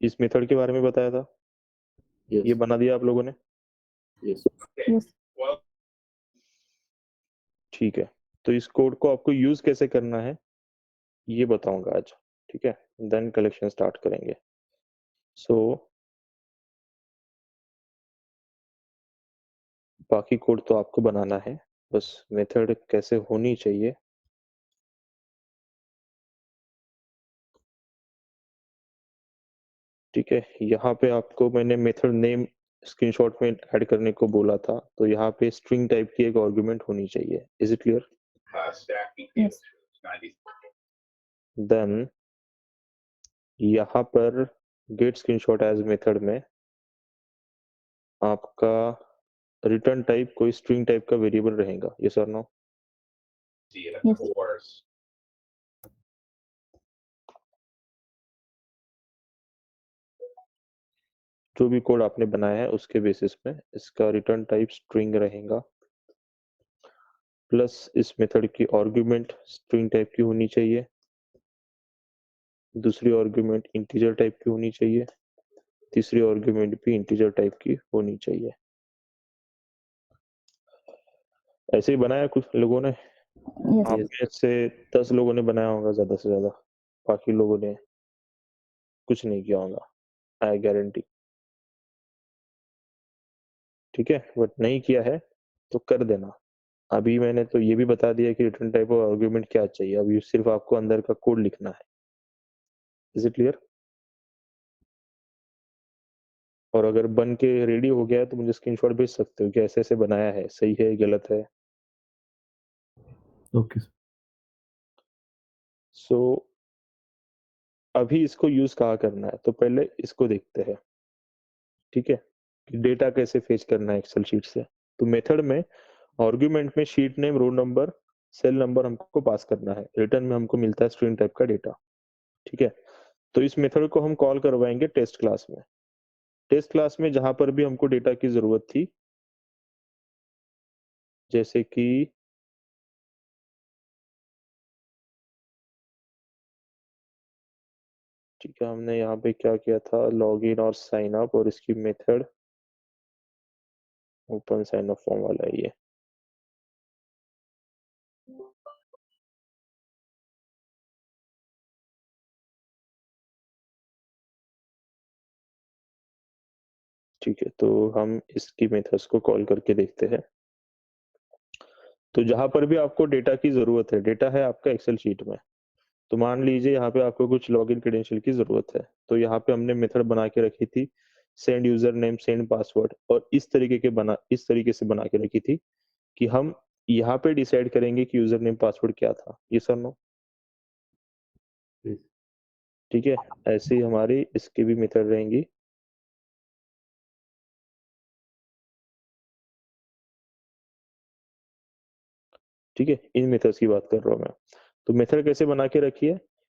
इस मेथड के बारे में बताया था, ये yes बना दिया आप लोगों ने? yes Yes. ठीक है, तो इस कोड को आपको यूज कैसे करना है ये बताऊंगा आज, ठीक है, देन कलेक्शन स्टार्ट करेंगे। सो बाकी कोड तो आपको बनाना है, बस मेथड कैसे होनी चाहिए ठीक है। यहाँ पे आपको मैंने मेथड नेम स्क्रीनशॉट में ऐड करने को बोला था, तो यहाँ पे स्ट्रिंग टाइप की एक आर्गुमेंट होनी चाहिए। Is it clear? Yes. Then यहाँ पर गेट स्क्रीनशॉट एज मेथड में आपका रिटर्न टाइप कोई स्ट्रिंग टाइप का वेरिएबल रहेगा, यस और नो? Yes. जो भी कोड आपने बनाया है उसके बेसिस में इसका रिटर्न टाइप स्ट्रिंग रहेगा, प्लस इस मेथड की आर्गुमेंट स्ट्रिंग टाइप की होनी चाहिए, दूसरी आर्गुमेंट इंटीजर टाइप की होनी चाहिए, तीसरी आर्गुमेंट भी इंटीजर टाइप की होनी चाहिए। ऐसे ही बनाया कुछ लोगों ने, Yes. आप में से 10 लोगों ने बनाया होगा ज्यादा से ज्यादा, बाकी लोगों ने कुछ नहीं किया होगा, आई गारंटी। ठीक है, बट नहीं किया है तो कर देना। अभी मैंने तो ये भी बता दिया कि रिटर्न टाइप और आर्गुमेंट क्या चाहिए, अभी सिर्फ आपको अंदर का कोड लिखना है। Is it clear? और अगर बन के रेडी हो गया है तो मुझे स्क्रीनशॉट भेज सकते हो कि ऐसे ऐसे बनाया है, सही है गलत है। okay sir. सो अभी इसको यूज कहाँ करना है, तो पहले इसको देखते हैं, ठीक है, कि डेटा कैसे फेच करना है एक्सेल शीट से। तो मेथड में आर्गुमेंट में sheet name, roll number, cell number हमको पास करना है, रिटर्न में हमको मिलता है स्ट्रिंग टाइप का डेटा, ठीक है। तो इस मेथड को हम कॉल करवाएंगे टेस्ट क्लास में। टेस्ट क्लास में जहां पर भी हमको डेटा की जरूरत थी, जैसे कि ठीक है, हमने यहाँ पे क्या किया था, लॉगिन और साइन अप, और इसकी method open sign up form वाला है ये। ठीक है, तो हम इसकी मेथड्स को कॉल करके देखते हैं। तो जहां पर भी आपको डेटा की जरूरत है, डेटा है आपका एक्सेल शीट में, तो मान लीजिए यहाँ पे आपको कुछ लॉगिन क्रेडेंशियल की जरूरत है, तो यहाँ पे हमने मेथड बना के रखी थी send user name send password, और इस तरीके से बना के रखी थी कि हम यहाँ पे डिसाइड करेंगे कि यूजर नेम पासवर्ड क्या था, ये सर नो? Yes. ठीक है, ऐसे ही हमारी इसकी भी मेथड रहेंगी। ठीक है, इन मेथड्स की बात कर रहा हूँ मैं। तो मेथड कैसे बना के रखी है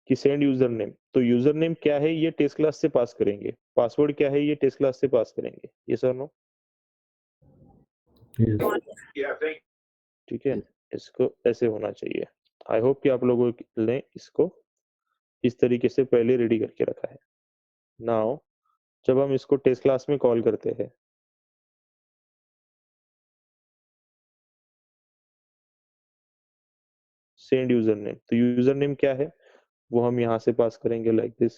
कि सेंड यूजर नेम, तो यूजर नेम क्या है ये टेस्ट क्लास से पास करेंगे, पासवर्ड क्या है ये टेस्ट क्लास से पास करेंगे, ये सर नो? yes ठीक है, yes. इसको ऐसे होना चाहिए। आई होप कि आप लोगों ने इसको इस तरीके से पहले रेडी करके रखा है। नाउ जब हम इसको टेस्ट क्लास में कॉल करते हैं, सेंड यूजर नेम, तो यूजर नेम क्या है वो हम यहाँ से पास करेंगे लाइक दिस।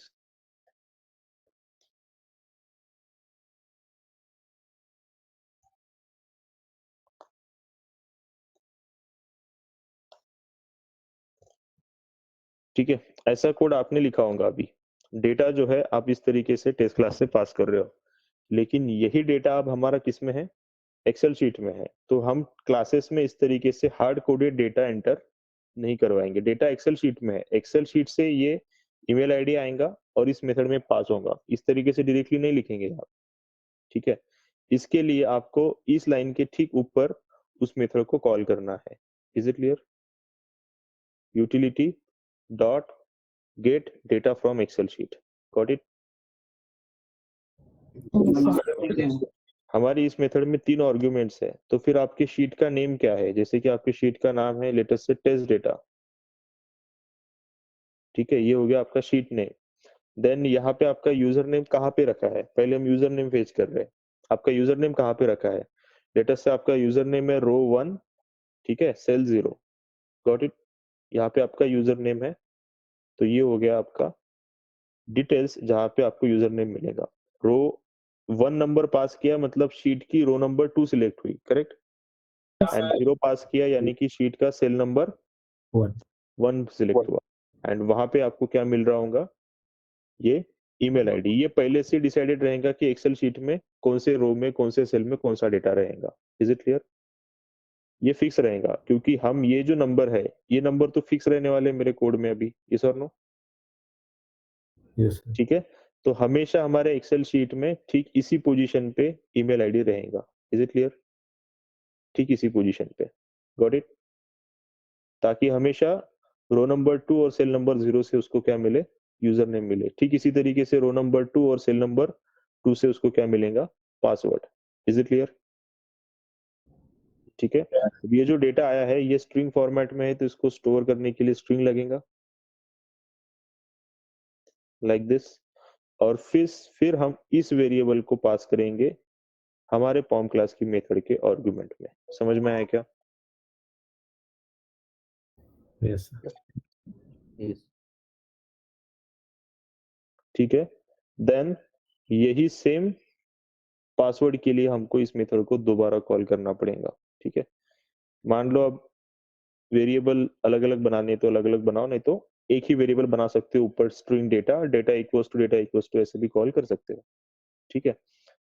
ठीक है, ऐसा कोड आपने लिखा होगा अभी। डेटा जो है आप इस तरीके से टेस्ट क्लास से पास कर रहे हो, लेकिन यही डेटा अब हमारा किस में है, एक्सेल शीट में है। तो हम क्लासेस में इस तरीके से हार्ड कोडेड डेटा एंटर नहीं करवाएंगे, डेटा एक्सेल शीट में है, एक्सेल शीट से ये ईमेल आईडी आएगा और इस मेथड में पास होगा, इस तरीके से डायरेक्टली नहीं लिखेंगे आप। ठीक है, इसके लिए आपको इस लाइन के ठीक ऊपर उस मेथड को कॉल करना है। Is it clear? Utility dot get data from Excel sheet, got it? Yes, sir. हमारी इस मेथड में 3 आर्ग्यूमेंट्स है, तो फिर आपकी शीट का नेम क्या है, जैसे कि आपकी शीट का नाम है लेटेस्ट से टेस्ट डेटा। ठीक है, ये हो गया आपका शीट नेम। देन यहाँ पे आपका यूजर नेम कहाँ पे रखा है, पहले हम यूजर नेम फेच कर रहे हैं। आपका यूजर नेम कहाँ पे रखा है, लेट अस से आपका यूजर नेम है रो 1, ठीक है, सेल 0, गॉट इट। यहाँ पे आपका यूजर नेम है, तो ये हो गया आपका डिटेल्स जहाँ पे आपको यूजर नेम मिलेगा। रो 1 नंबर पास किया मतलब शीट की रो नंबर 2 सिलेक्ट हुई, करेक्ट। एंड 0 पास किया यानी कि शीट का सेल नंबर 1 सिलेक्ट हुआ। एंड वहां पे आपको क्या मिल रहा होगा, ये ईमेल आईडी। ये पहले से डिसाइडेड रहेगा कि एक्सेल शीट में कौन से रो में कौन से सेल में कौन सा डेटा रहेगा। Is it clear? ये फिक्स रहेगा क्योंकि हम ये जो नंबर है, ये नंबर तो फिक्स रहने वाले मेरे कोड में अभी, यस और नो? Yes sir. ठीक है, तो हमेशा हमारे एक्सेल शीट में ठीक इसी पोजीशन पे ईमेल आईडी रहेगा। Is it clear? ठीक इसी पोजीशन पे, गॉट इट। ताकि हमेशा रो नंबर 2 और सेल नंबर 0 से उसको क्या मिले, यूजर नेम मिले। ठीक इसी तरीके से रो नंबर 2 और सेल नंबर 2 से उसको क्या मिलेगा, पासवर्ड। Is it clear? ठीक है, अब ये जो डेटा आया है ये स्ट्रिंग फॉर्मेट में है, तो इसको स्टोर करने के लिए स्ट्रिंग लगेगा लाइक दिस। और फिर हम इस वेरिएबल को पास करेंगे हमारे पॉम क्लास की मेथड के आर्गुमेंट में। समझ में आया क्या? Yes sir. Yes. ठीक है, देन यही सेम पासवर्ड के लिए हमको इस मेथड को दोबारा कॉल करना पड़ेगा। ठीक है, मान लो अब वेरिएबल अलग अलग बनाने तो अलग अलग बनाओ, नहीं तो एक ही वेरिएबल बना सकते हो, ऊपर string data, data equals to ऐसे भी कॉल कर सकते हो। ठीक है,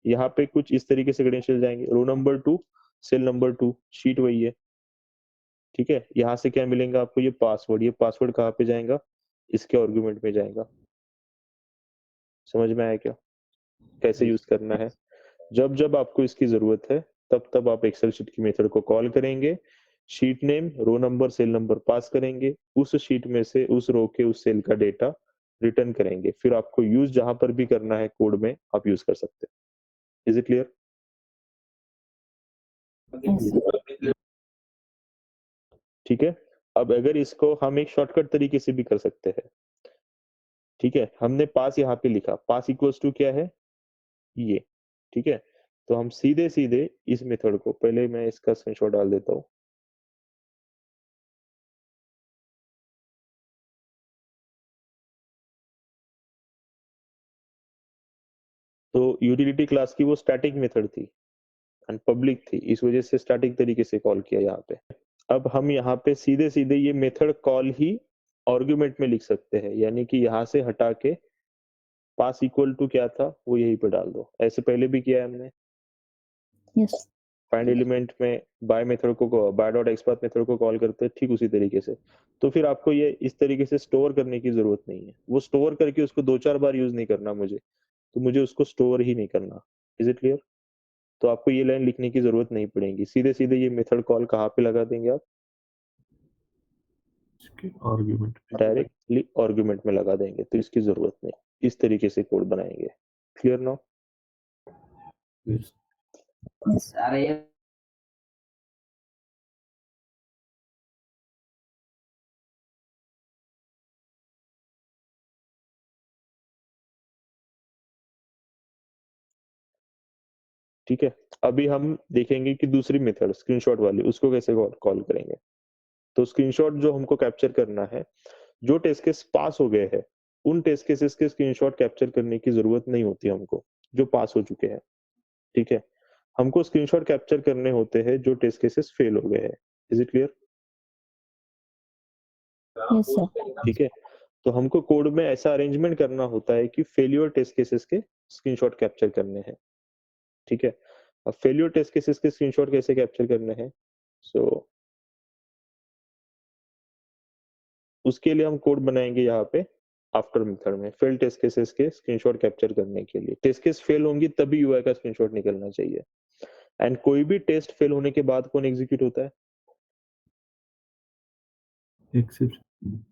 यहाँ पे कुछ इस तरीके से क्रेडेंशियल जाएंगे, row number 2 cell number 2, sheet वही है। ठीक है, यहाँ से क्या मिलेगा आपको, ये पासवर्ड। ये पासवर्ड कहाँ पे जाएगा, इसके आर्गुमेंट में जाएगा। समझ में आया क्या, कैसे यूज करना है? जब जब आपको इसकी जरूरत है तब तब आप एक्सेल शीट की मेथड को कॉल करेंगे, sheet name, row number, cell number pass करेंगे, उस शीट में से उस रो के उस सेल का डेटा रिटर्न करेंगे। फिर आपको यूज जहां पर भी करना है कोड में आप यूज कर सकते हैं। Is it clear? Yes. ठीक है, अब अगर इसको हम एक शॉर्टकट तरीके से भी कर सकते हैं। ठीक है, हमने पास यहाँ पे लिखा, पास इक्वल्स टू क्या है, ये। ठीक है, तो हम सीधे सीधे इस मेथड को, पहले मैं इसका स्क्रीनशॉट डाल देता हूँ। तो यूटिलिटी क्लास की वो स्टैटिक मेथड थी एंड पब्लिक थी, इस वजह से स्टैटिक तरीके से कॉल किया यहाँ पे। अब हम यहाँ पे सीधे सीधे ये मेथड कॉल ही आर्गुमेंट में लिख सकते हैं, यानी कि यहाँ से हटा के पास इक्वल टू क्या था वो यहीं पे डाल दो। ऐसे पहले भी किया है हमने Yes. फाइंड एलिमेंट में बाय मेथड को, बाय डॉट एक्सपाथ मेथड को कॉल करते हैं, ठीक उसी तरीके से। तो फिर आपको ये इस तरीके से स्टोर करने की जरूरत नहीं है, वो स्टोर करके उसको 2-4 बार यूज नहीं करना मुझे, तो मुझे उसको स्टोर ही नहीं करना। Is it clear? तो आपको ये लाइन लिखने की जरूरत नहीं पड़ेगी, सीधे सीधे ये मेथड कॉल कहाँ पे लगा देंगे आप, इसके आर्गुमेंट डायरेक्टली आर्गुमेंट में लगा देंगे, तो इसकी जरूरत नहीं। इस तरीके से कोड बनाएंगे। Clear now? यस। Yes. ठीक है, अभी हम देखेंगे कि दूसरी मेथड स्क्रीनशॉट वाली, उसको कैसे कॉल करेंगे। तो स्क्रीनशॉट जो हमको कैप्चर करना है, जो टेस्ट केस पास हो गए हैं उन टेस्ट केसेस के स्क्रीनशॉट कैप्चर करने की जरूरत नहीं होती हमको, जो पास हो चुके हैं। ठीक है, हमको स्क्रीनशॉट कैप्चर करने होते हैं जो टेस्ट केसेस फेल हो गए हैं। Is it clear? Yes, sir. ठीक है, तो हमको कोड में ऐसा अरेंजमेंट करना होता है कि फेलियर टेस्ट केसेस के स्क्रीनशॉट कैप्चर करने हैं। ठीक है, अब फेलियर टेस्ट केसेस के स्क्रीनशॉट कैसे कैप्चर करने हैं, सो उसके लिए हम कोड बनाएंगे यहाँ पे आफ्टर मेथड में, फेल टेस्ट केसेस के स्क्रीनशॉट कैप्चर करने के लिए। टेस्ट केस फेल होंगी तभी यूआई का स्क्रीनशॉट निकलना चाहिए। एंड कोई भी टेस्ट फेल होने के बाद कौन एग्जीक्यूट होता है, एक्सेप्शन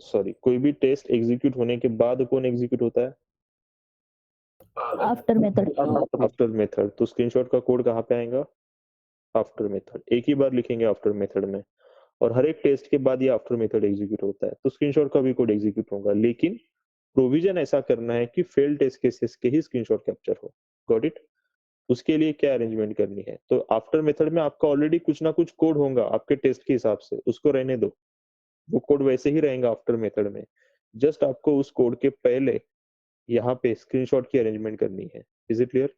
सॉरी, कोई भी टेस्ट एग्जीक्यूट होने के बाद कौन एग्जीक्यूट होता है, After method. After method. तो स्क्रीनशॉट का कोड कहाँ पे आएगा, आफ्टर मेथड। एक ही बार लिखेंगे आफ्टर मेथड में, और हर एक टेस्ट के बाद ये आफ्टर मेथड एग्जीक्यूट होता है, तो स्क्रीनशॉट का भी कोड एग्जीक्यूट होगा। लेकिन प्रोविजन ऐसा करना है कि फेल टेस्ट केसेस के ही स्क्रीनशॉट कैप्चर हो। Got it? उसके लिए क्या अरेंजमेंट करनी है? तो आफ्टर मेथड में आपका ऑलरेडी कुछ ना कुछ कोड होगा आपके टेस्ट के हिसाब से, उसको रहने दो, वो कोड वैसे ही रहेगा आफ्टर मेथड में। जस्ट आपको उस कोड के पहले यहाँ पे स्क्रीनशॉट की अरेंजमेंट करनी है। Is it clear?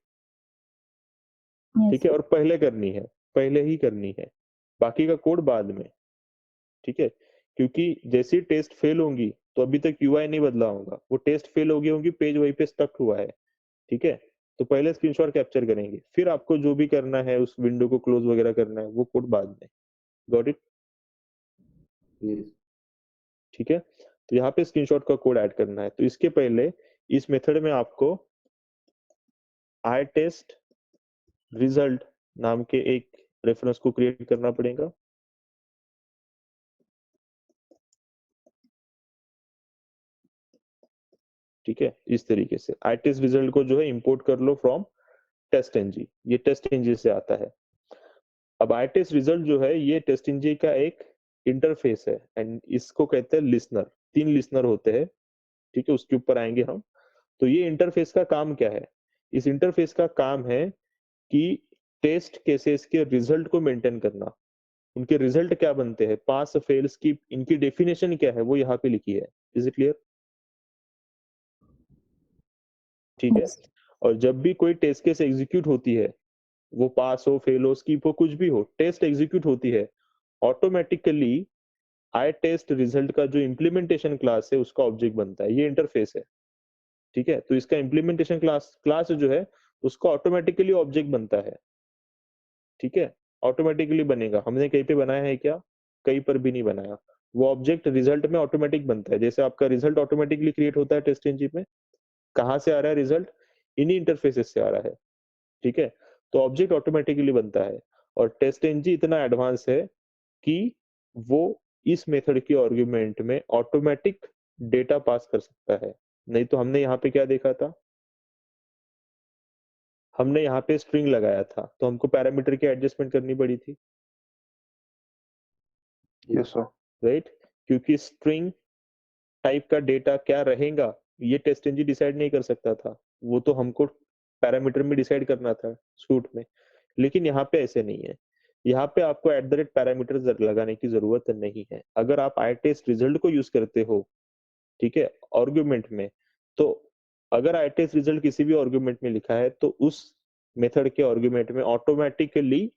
Yes. ठीक है, और पहले करनी है, पहले ही करनी है, बाकी का कोड बाद में। ठीक है, क्योंकि जैसी टेस्ट फेल होंगी तो अभी तक यूआई नहीं बदला होगा, वो टेस्ट फेल हो गई होंगी, पेज वहीं पे स्टक हुआ है। ठीक है, तो पहले स्क्रीनशॉट कैप्चर करेंगे, फिर आपको जो भी करना है उस विंडो को क्लोज वगैरह करना है वो कोड बाद में। Got it? Yes. ठीक है, तो यहाँ पे स्क्रीनशॉट का कोड ऐड करना है। तो इसके पहले इस मेथड में आपको आई टेस्ट रिजल्ट नाम के एक रेफरेंस को क्रिएट करना पड़ेगा। ठीक है, इस तरीके से आई टेस्ट रिजल्ट को जो है इंपोर्ट कर लो फ्रॉम टेस्ट एनजी, ये टेस्ट एनजी से आता है। अब आई टेस्ट रिजल्ट जो है ये टेस्ट एनजी का एक इंटरफेस है एंड इसको कहते हैं लिसनर। 3 लिसनर होते हैं। ठीक है, उसके ऊपर आएंगे हम। तो ये इंटरफेस का काम क्या है? इस इंटरफेस का काम है कि टेस्ट केसेस के रिजल्ट को मेंटेन करना। उनके रिजल्ट क्या बनते हैं, पास फेल्स की इनकी डेफिनेशन क्या है वो यहाँ पे लिखी है। Is it clear? ठीक है, Yes. और जब भी कोई टेस्ट केस एग्जीक्यूट होती है, वो पास हो, फेल हो, स्किप हो, कुछ भी हो, टेस्ट एग्जीक्यूट होती है, ऑटोमेटिकली आई टेस्ट रिजल्ट का जो इम्प्लीमेंटेशन क्लास है उसका ऑब्जेक्ट बनता है। ये इंटरफेस है। ठीक है, तो इसका इम्प्लीमेंटेशन क्लास जो है उसका ऑटोमेटिकली ऑब्जेक्ट बनता है। ठीक है, ऑटोमेटिकली बनेगा। हमने कहीं पे बनाया है क्या? कहीं पर भी नहीं बनाया। वो ऑब्जेक्ट रिजल्ट में ऑटोमेटिक बनता है। जैसे आपका रिजल्ट ऑटोमेटिकली क्रिएट होता है टेस्ट इंजन में, कहाँ से आ रहा है रिजल्ट? इन्हीं इंटरफेसेस से आ रहा है। ठीक है, तो ऑब्जेक्ट ऑटोमेटिकली बनता है और टेस्ट इंजन इतना एडवांस है कि वो इस मेथड के आर्गुमेंट में ऑटोमेटिक डेटा पास कर सकता है। नहीं तो हमने यहाँ पे क्या देखा था? हमने यहाँ पे स्ट्रिंग लगाया था तो हमको पैरामीटर की एडजस्टमेंट करनी पड़ी थी। Yes, sir. राइट, क्योंकि स्ट्रिंग टाइप का डेटा क्या रहेगा ये टेस्ट इंजन डिसाइड नहीं कर सकता था, वो तो हमको पैरामीटर में डिसाइड करना था सूट में। लेकिन यहाँ पे ऐसे नहीं है। यहाँ पे आपको एट द रेट पैरामीटर लगाने की जरूरत नहीं है। अगर आप आई टेस्ट रिजल्ट को यूज करते हो, ठीक है, आर्गुमेंट में, तो अगर आई टेस्ट रिजल्ट किसी भी आर्गुमेंट में लिखा है तो उस मेथड के आर्गुमेंट में ऑटोमेटिकली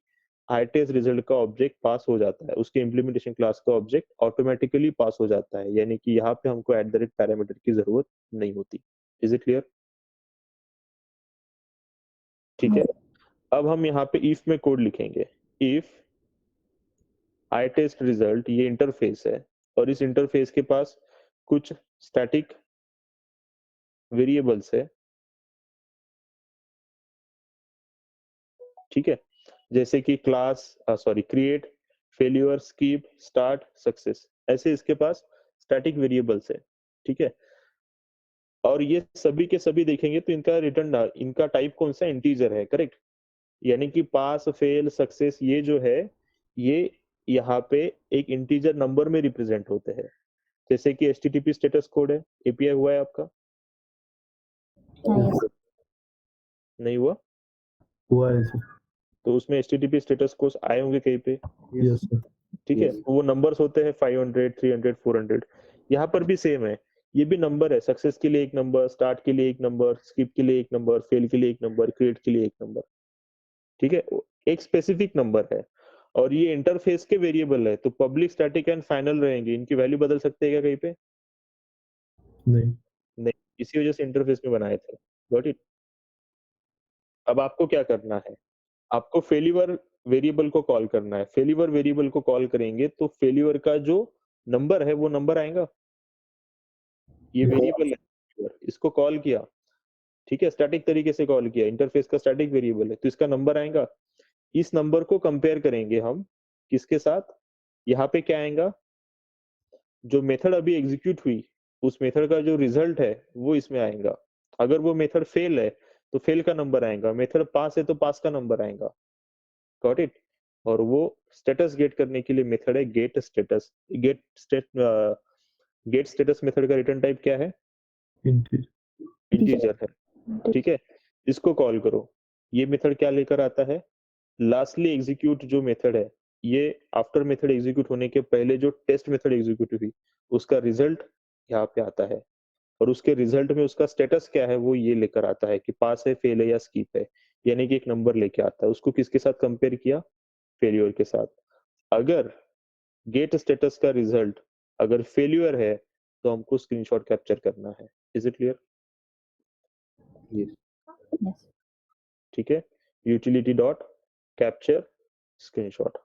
आई टेस्ट रिजल्ट का ऑब्जेक्ट पास हो जाता है, उसके इम्प्लीमेंटेशन क्लास का ऑब्जेक्ट ऑटोमेटिकली पास हो जाता है। यानी कि यहाँ पे हमको एट द रेट पैरामीटर की जरूरत नहीं होती। Is it clear? ठीक है, अब हम यहाँ पे इफ में कोड लिखेंगे। इफ आई टेस्ट रिजल्ट, ये इंटरफेस है और इस इंटरफेस के पास कुछ स्टैटिक वेरिएबल्स है। ठीक है, जैसे कि class sorry create, failure, skip, start, success, ऐसे इसके पास स्टैटिक वेरिएबल्स है। ठीक है, और ये सभी के सभी देखेंगे तो इनका रिटर्न इनका टाइप कौन सा? इंटीजर है। करेक्ट, यानी कि पास, फेल, सक्सेस ये जो है ये यहाँ पे एक इंटीजर नंबर में रिप्रेजेंट होते हैं। जैसे कि HTTP स्टेटस कोड है, एपीआई हुआ है आपका? Yes. नहीं हुआ? हुआ है सर। तो उसमें HTTP स्टेटस कोड आए होंगे कहीं पे। Yes sir. ठीक है, Yes. वो नंबर्स होते हैं 500, 300, 400। यहाँ पर भी सेम है, ये भी नंबर है। सक्सेस के लिए एक नंबर, स्टार्ट के लिए एक नंबर, स्किप के लिए एक नंबर, फेल के लिए एक नंबर, क्रिएट के लिए एक नंबर। ठीक है, एक स्पेसिफिक नंबर है और ये इंटरफेस के वेरिएबल है, तो पब्लिक, स्टैटिक एंड फाइनल रहेंगे। इनकी वैल्यू बदल सकते हैं क्या कहीं पे? नहीं। नहीं, इसी वजह से इंटरफेस में बनाए थे। Got it? अब आपको क्या करना है? आपको फेल्यूर वेरिएबल को कॉल करना है। फेल्यूर वेरिएबल को कॉल करेंगे तो फेल्यूर का जो नंबर है वो नंबर आएगा। ये Yes. वेरिएबल है, इसको कॉल किया। ठीक है, स्टैटिक तरीके से कॉल किया, इंटरफेस का स्टैटिक वेरिएबल है तो इसका नंबर आएगा। इस नंबर को कंपेयर करेंगे हम किसके साथ? यहाँ पे क्या आएगा? जो मेथड अभी एग्जीक्यूट हुई उस मेथड का जो रिजल्ट है वो इसमें आएगा। अगर वो मेथड फेल है तो फेल का नंबर आएगा, मेथड पास है तो पास का नंबर आएगा। Got it? और वो स्टेटस गेट करने के लिए मेथड है get status. Get status method का रिटर्न टाइप क्या है? इंटीजर है, ठीक है। इसको कॉल करो, ये मेथड क्या लेकर आता है, लास्टली एग्जीक्यूट जो मेथड है, ये आफ्टर मेथड एग्जीक्यूट होने के पहले जो टेस्ट मेथड एग्जीक्यूट हुई उसका रिजल्ट यहाँ पे आता है, और उसके रिजल्ट में उसका स्टेटस क्या है वो ये लेकर आता है कि पास है, फेल है या स्किप है, यानी कि एक नंबर लेके आता है। उसको किसके साथ कंपेयर किया, फेल्यूर के साथ। अगर गेट स्टेटस का रिजल्ट अगर फेल्यूर है तो हमको स्क्रीनशॉट कैप्चर करना है। Is it clear? Yes. Yes. ठीक है, यूटिलिटी डॉट कैप्चर स्क्रीनशॉट,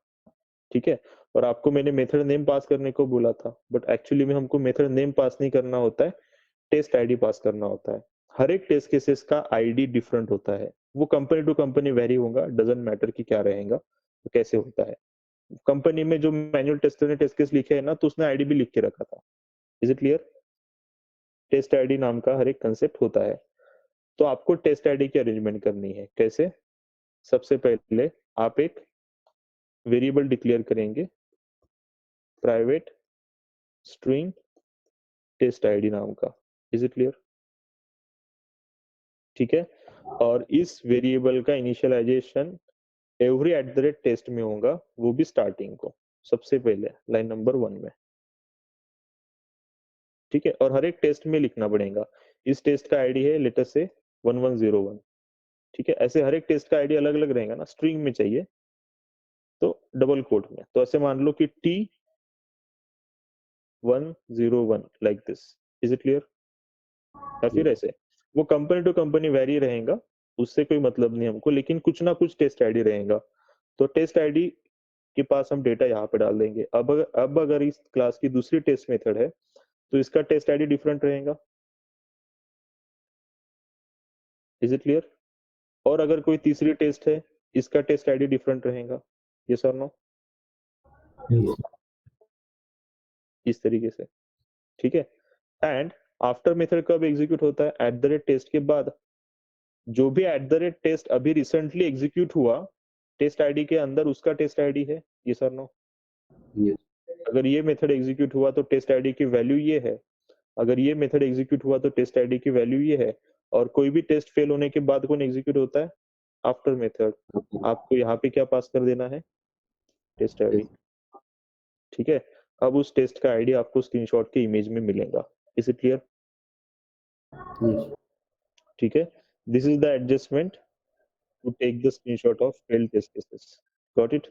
ठीक है। और आपको मैंने मेथड नेम पास करने को बोला था, बट एक्चुअली में हमको मेथड नेम पास नहीं करना होता है, टेस्ट आईडी पास करना होता है। हर एक टेस्ट केसेस का आईडी डिफरेंट होता है, वो कंपनी टू कंपनी वेरी होगा, डजंट मैटर कि क्या रहेगा, तो कैसे होता है। कंपनी में जो मैनुअल टेस्टर ने टेस्ट केस लिखे है ना, तो उसने आईडी भी लिख के रखा था। Is it clear? Test ID नाम का हर एक कंसेप्ट होता है। तो आपको टेस्ट आईडी की अरेंजमेंट करनी है। कैसे? सबसे पहले आप एक वेरिएबल डिक्लेयर करेंगे, प्राइवेट स्ट्रिंग टेस्ट आईडी नाम का। Is it clear? ठीक है। और इस वेरिएबल का initialization every at the rate test में होगा, वो भी स्टार्टिंग को, सबसे पहले लाइन नंबर 1 में, ठीक है। और हर एक टेस्ट में लिखना पड़ेगा, इस टेस्ट का आईडी है लेटर से 1101, ठीक है। ऐसे हर एक टेस्ट का आईडी अलग अलग रहेगा ना, स्ट्रिंग में चाहिए तो डबल कोट में। तो ऐसे मान लो कि T101 like this. Is it clear? या फिर ऐसे वो कंपनी टू कंपनी वेरी रहेगा, उससे कोई मतलब नहीं हमको, लेकिन कुछ ना कुछ टेस्ट आईडी रहेगा। तो टेस्ट आईडी के पास हम डेटा यहाँ पे डाल देंगे। अब अगर इस क्लास की दूसरी टेस्ट मेथड है तो इसका टेस्ट आईडी डिफरेंट रहेगा। Is it clear? और अगर कोई तीसरी टेस्ट है, इसका टेस्ट आईडी डिफरेंट रहेगा। यस और नो? Yes. इस तरीके से, ठीक है। एंड आफ्टर मेथड कब एग्जीक्यूट होता है, एट द रेट टेस्ट के बाद। जो भी एट द रेट टेस्ट अभी रिसेंटली एग्जीक्यूट हुआ, टेस्ट आईडी के अंदर उसका टेस्ट आईडी है। यस और नो? Yes. अगर ये मेथड एग्जीक्यूट हुआ तो टेस्ट आईडी की वैल्यू ये है, अगर ये मेथड एग्जीक्यूट हुआ तो टेस्ट आईडी की वैल्यू ये है। और कोई भी टेस्ट फेल होने के बाद कौन एग्जीक्यूट होता है, आफ्टर मेथड। आपको यहाँ पे क्या पास कर देना है, टेस्ट आईडी, ठीक है। अब उस टेस्ट का आईडी आपको स्क्रीनशॉट के इमेज में मिलेगा। Is it clear? Yes. ठीक है। This is the adjustment to take the screenshot of failed test cases. Got it?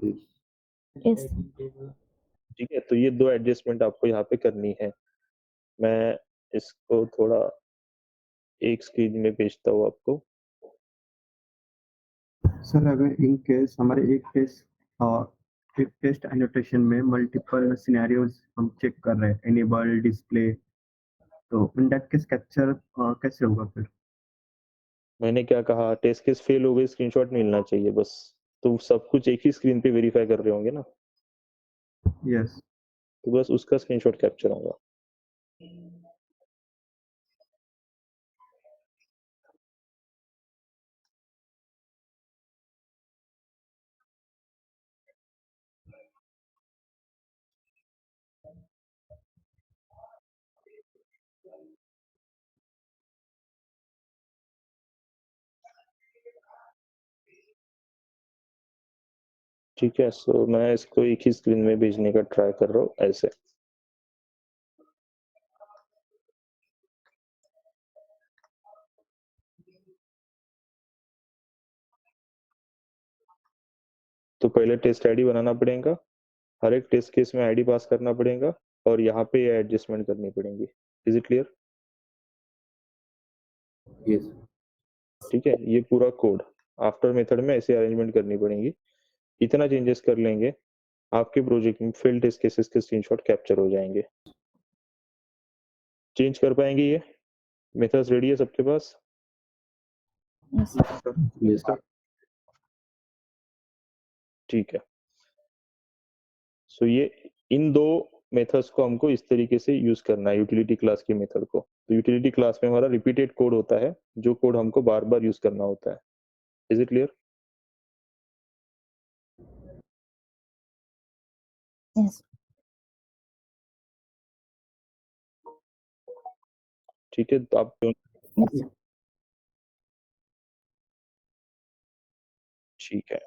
Yes. Yes. ठीक है, तो ये दो एडजस्टमेंट आपको यहाँ पे करनी है। मैं इसको थोड़ा एक स्क्रीन में भेजता हूँ आपको। सर अगर इन केस हमारे एक टेस्ट एनोटेशन में मल्टीपल सिनेरियोज हम चेक कर रहे हैं, एनेबल डिस्प्ले, तो इन दैट केस कैप्चर कैसे होगा फिर? मैंने क्या कहा, टेस्ट केस फेल हो गई, स्क्रीनशॉट मिलना चाहिए बस। तो सब कुछ एक ही स्क्रीन पे वेरीफाई कर रहे होंगे ना, यस। तो बस उसका स्क्रीनशॉट कैप्चर होगा। ठीक है, सो मैं इसको एक ही स्क्रीन में भेजने का ट्राई कर रहा हूँ ऐसे। तो पहले टेस्ट आईडी बनाना पड़ेगा, हर एक टेस्ट केस में आईडी पास करना पड़ेगा, और यहाँ पे ये एडजस्टमेंट करनी पड़ेगी। Is it clear? Yes. ठीक है, ये पूरा कोड आफ्टर मेथड में ऐसे अरेंजमेंट करनी पड़ेगी। इतना चेंजेस कर लेंगे, आपके प्रोजेक्ट में फेल्ड टेस्ट केसेस के स्क्रीनशॉट कैप्चर हो जाएंगे। चेंज कर पाएंगे ये मेथड्स? रेडी है सबके पास? Yes. Yes. ठीक है। सो ये इन दो मेथड्स को हमको इस तरीके से यूज करना है, यूटिलिटी क्लास की मेथड को। तो यूटिलिटी क्लास में हमारा रिपीटेड कोड होता है, जो कोड हमको बार बार यूज करना होता है। Is it clear? Yes. ठीक है, तो आप Yes. ठीक है।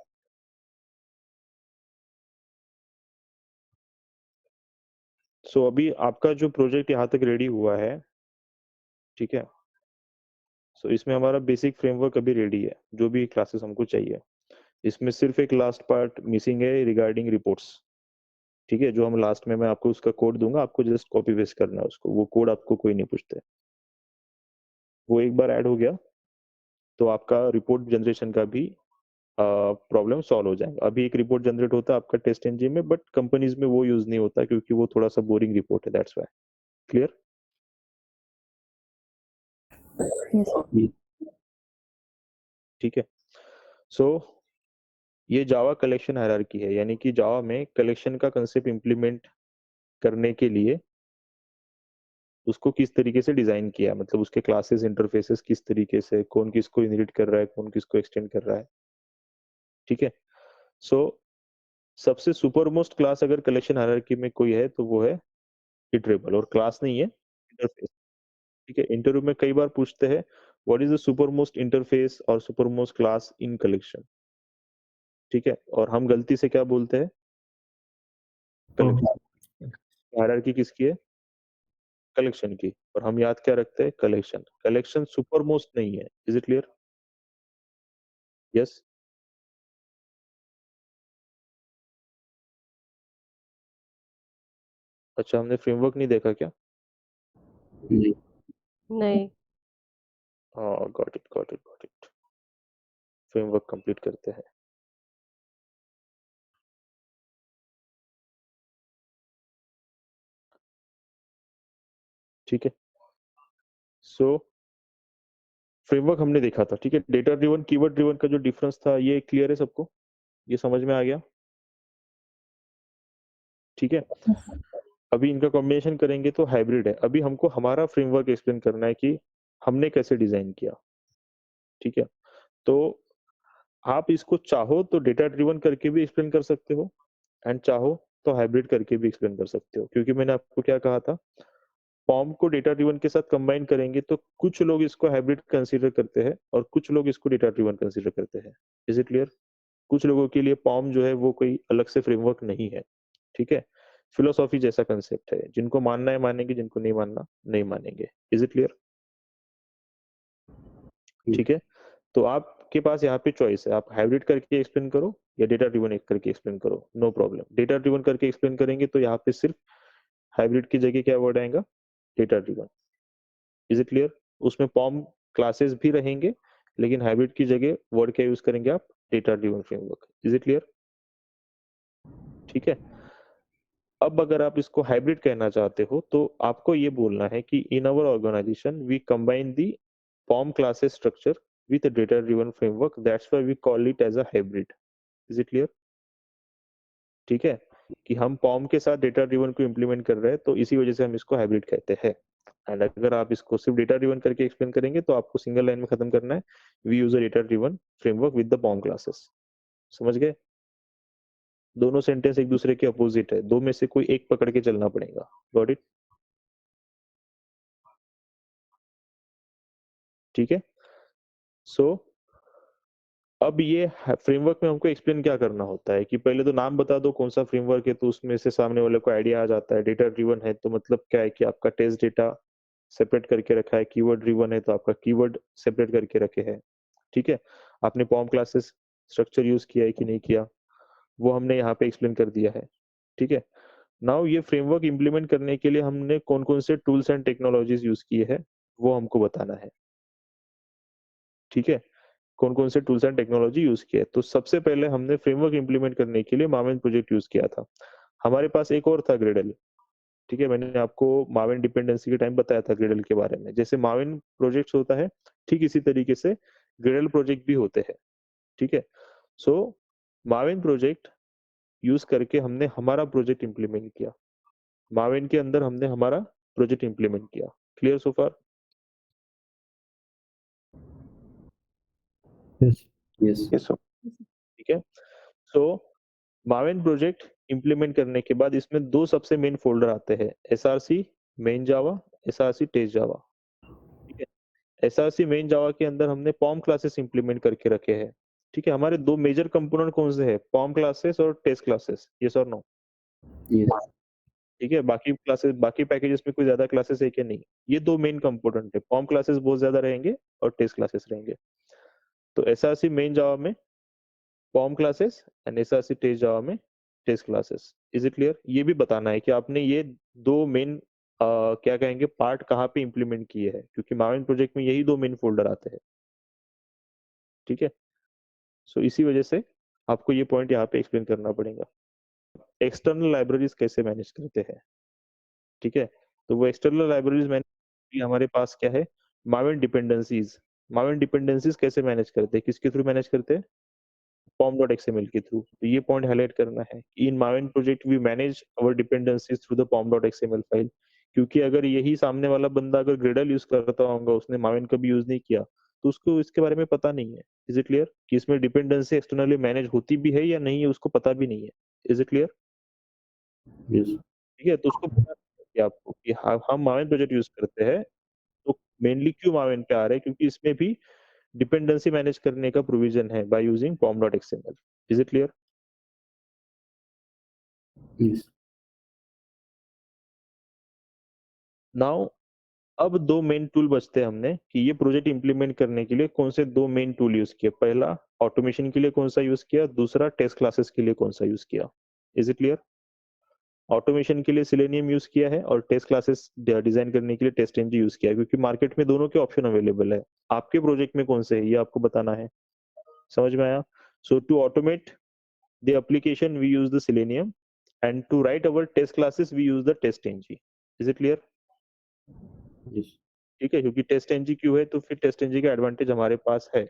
सो अभी आपका जो प्रोजेक्ट यहाँ तक रेडी हुआ है, ठीक है? सो इसमें हमारा बेसिक फ्रेमवर्क अभी रेडी है, जो भी क्लासेस हमको चाहिए। इसमें सिर्फ़ एक लास्ट पार्ट मिसिंग है रिगार्डिंग रिपोर्ट्स, ठीक है? जो हम लास्ट में मैं आपको उसका कोड दूँगा, आपको जस्ट कॉपी पेस्ट करना है उसको, वो कोड आपको कोई नहीं पूछता है। वो एक बार ऐड हो गया, तो आपका रिपोर्ट जनरेशन का भी प्रॉब्लम सॉल्व हो जाएगा। अभी एक रिपोर्ट जनरेट होता है आपका टेस्ट इंजन में, बट कंपनीज़ में वो यूज़ नहीं होता क्योंकि वो थोड़ा-सा बोरिंग रिपोर्ट है, दैट्स व्हाई। क्लियर? Yes. ठीक है। सो ये जावा कलेक्शन हायरार्की है, यानी कि जावा में कलेक्शन का कांसेप्ट इम्प्लीमेंट करने के लिए उसको किस तरीके से डिज़ाइन किया, मतलब उसके क्लासेस, इंटरफेसेस किस तरीके से, कौन किसको इनहेरिट कर रहा है, कौन किसको एक्सटेंड कर रहा है, ठीक है? सो सबसे सुपर मोस्ट क्लास अगर कलेक्शन हायरार्की में कोई है, तो वो है इटरेबल, और क्लास नहीं है, इंटरफेस, ठीक है? इंटरव्यू में कई बार पूछते हैं, what is the super most interface और super most class in collection, ठीक है? और हम गलती से क्या बोलते हैं? कलेक्शन। हायरार्की किसकी है? कलेक्शन की, और हम याद क्या रखते हैं? कलेक्शन। कलेक्शन सुपर मोस्ट नहीं है। Is it clear? यस? अच्छा, हमने फ्रेमवर्क नहीं देखा क्या? नहीं। नहीं। Got it, got it, got it. Framework complete करते हैं। ठीक है? सो फ्रेमवर्क हमने देखा था, ठीक है? डेटा ड्रिवन, कीवर्ड ड्रिवन का जो डिफरेंस था, ये क्लियर है सबको? ये समझ में आ गया? ठीक है? Yes. अभी इनका कॉम्बिनेशन करेंगे तो हाइब्रिड है। अभी हमको हमारा फ्रेमवर्क एक्सप्लेन करना है कि हमने कैसे डिज़ाइन किया, ठीक है? तो आप इसको चाहो तो डेटा ड्रिवन करके भी एक्सप्लेन कर सकते हो, एंड चाहो तो हाइब्रिड करके भी एक्सप्लेन कर सकते हो, क्योंकि मैंने आपको क्या कहा था, फॉर्म को डेटा ड्रिवन के साथ कंबाइन करेंगे तो कुछ लोग इसको हाइब्रिड कंसीडर करते हैं और कुछ लोग इसको डेटा ड्रिवन कंसीडर करते हैं। Is it clear? कुछ लोगों के लिए पॉम जो है वो कोई अलग से फ्रेमवर्क नहीं है, ठीक है? फिलोसॉफी जैसा कंसेप्ट है, जिनको मानना है मानेंगे, जिनको नहीं मानना नहीं मानेंगे। Is it clear? ठीक है? तो आपके पास यहाँ पे चॉइस है, आप हाइब्रिड करके एक्सप्लेन करो या डेटा ड्रिवन करके एक्सप्लेन करो, नो प्रॉब्लम। डेटा ड्रिवन करके एक्सप्लेन करेंगे तो यहाँ पे सिर्फ हाइब्रिड की जगह क्या वर्ड आएगा? Data driven. Is it clear? उसमें पॉम क्लासेस भी रहेंगे, लेकिन हाइब्रिड की जगह वर्ड क्या यूज करेंगे आप? Data driven framework. Is it clear? ठीक है? अब अगर आप इसको हाइब्रिड कहना चाहते हो तो आपको ये बोलना है कि in our organization we combine the POM classes structure with a data driven framework, that's why we call it as a hybrid. is it clear? ठीक है, कि हम पॉम के साथ डेटा ड्रिवन को इम्प्लीमेंट कर रहे हैं, तो इसी वजह से हम इसको हाइब्रिड कहते हैं। एंड अगर आप इसको सिर्फ डेटा ड्रिवन करके एक्सप्लेन करेंगे तो आपको सिंगल लाइन में खत्म करना है, we use a data driven framework with the POM classes. समझ गए? दोनों सेंटेंस एक दूसरे के अपोजिट है, दो में से कोई एक पकड़ के चलना पड़ेगा। Got it? ठीक है? सो अब ये फ्रेमवर्क में हमको एक्सप्लेन क्या करना होता है कि पहले तो नाम बता दो कौन सा फ्रेमवर्क है, तो उसमें से सामने वाले को आइडिया आ जाता है। डेटा ड्रिवन है तो मतलब क्या है कि आपका टेस्ट डेटा सेपरेट करके रखा है, कीवर्ड ड्रिवन है तो आपका कीवर्ड सेपरेट करके रखे हैं, ठीक है? आपने पॉम क्लासेस स्ट्रक्चर यूज किया है कि नहीं किया, वो हमने यहाँ पे एक्सप्लेन कर दिया है, ठीक है? नाउ ये फ्रेमवर्क इम्प्लीमेंट करने के लिए हमने कौन कौन से टूल्स एंड टेक्नोलॉजीज यूज किए हैं, वो हमको बताना है, ठीक है? कौन-कौन से टूल्स एंड टेक्नोलॉजी यूज़ किए। तो सबसे पहले हमने फ्रेमवर्क इम्प्लीमेंट करने के लिए मावेन प्रोजेक्ट यूज़ किया था। हमारे पास एक और था ग्रेडल, ठीक है? मैंने आपको मावेन डिपेंडेंसी के टाइम बताया था ग्रेडल के बारे में। जैसे मावेन प्रोजेक्ट्स होता है, ठीक इसी तरीके से ग्रेडल प्रोजेक्ट भी होते हैं, ठीक है? सो मावेन प्रोजेक्ट यूज़ करके हमने हमारा प्रोजेक्ट इम्प्लीमेंट किया। मावेन के अंदर हमने हमारा प्रोजेक्ट इम्प्लीमेंट किया। क्लियर सो फार? Yes. Yes. Yes sir. ठीक है? सो मावेन प्रोजेक्ट इम्प्लीमेंट करने के बाद इसमें दो सबसे मेन फोल्डर आते हैं, एसआरसी मेन जावा, एसआरसी टेस्ट जावा, SRC मेन जावा के अंदर हमने पॉम क्लासेस इंप्लीमेंट करके रखे हैं। ठीक है, हमारे दो मेजर कंपोनेंट कौन से हैं? पॉम क्लासेस और टेस्ट क्लासेस। यस और नो? Yes. ठीक है, बाकी क्लासेस बाकी पैकेजेस में कोई ज्यादा क्लासेस है कि नहीं? ये दो मेन कंपोनेंट है, पॉम क्लासेस बहुत ज्यादा रहेंगे और टेस्ट क्लासेस रहेंगे। तो SRC मेन जावा में POM classes and SRC test Java में test classes. Is it clear? ये भी बताना है कि आपने ये दो मेन क्या कहेंगे पार्ट कहाँ पे इंप्लीमेंट किए हैं, क्योंकि माविन प्रोजेक्ट में यही दो मेन फोल्डर आते हैं। ठीक है, सो इसी वजह से आपको ये पॉइंट यहाँ पे एक्सप्लेन करना पड़ेगा। एक्सटर्नल लाइब्रेरीज कैसे मैनेज करते हैं? ठीक है, तो वो एक्सटर्नल लाइब्रेरीज मैनेज हमारे पास क्या है? माविन डिपेंडेंसीज। माविन डिपेंडेंसीज कैसे मैनेज करते हैं? किसके थ्रू मैनेज करते हैं? pom.xml के थ्रू। तो ये पॉइंट हाईलाइट करना है। In Maven project we manage our dependencies through the pom.xml file. क्योंकि अगर यही सामने वाला बंदा अगर ग्रेडल यूज करता होगा, उसने माविन कभी यूज नहीं किया, तो उसको इसके बारे में पता नहीं है। इज इट क्लियर कि इसमें डिपेंडेंसी एक्सटर्नली मैनेज होती भी है या नहीं है, उसको पता भी नहीं है। Is it clear? Yes. ठीक है, तो उसको पता नहीं है कि आपको कि हम माविन प्रोजेक्ट यूज करते हैं, तो मेनली क्यों माविन पे आ रहे हैं? क्योंकि इसमें भी डिपेंडेंसी मैनेज करने का प्रोविजन है by using pom.xml। Is it clear? Yes. Now अब दो मेन टूल बचते हैं हमने कि ये प्रोजेक्ट इंप्लीमेंट करने के लिए कौन से दो मेन टूल यूज किए। पहला ऑटोमेशन के लिए कौन सा यूज किया, दूसरा टेस्ट क्लासेस के लिए कौन सा यूज किया। Is it clear? ऑटोमेशन के लिए सिलेनियम यूज किया है और टेस्ट क्लासेस डिजाइन करने के लिए टेस्टंजी यूज किया है, क्योंकि मार्केट में दोनों के ऑप्शन अवेलेबल है। आपके प्रोजेक्ट में कौन से है ये आपको बताना है। समझ में आया? So to automate the application we use the selenium and to write our test classes we use the TestNG. Is it clear? Yes. ठीक है, क्योंकि टेस्ट एनजी क्यों है, तो फिर टेस्ट एनजी का एडवांटेज हमारे पास है।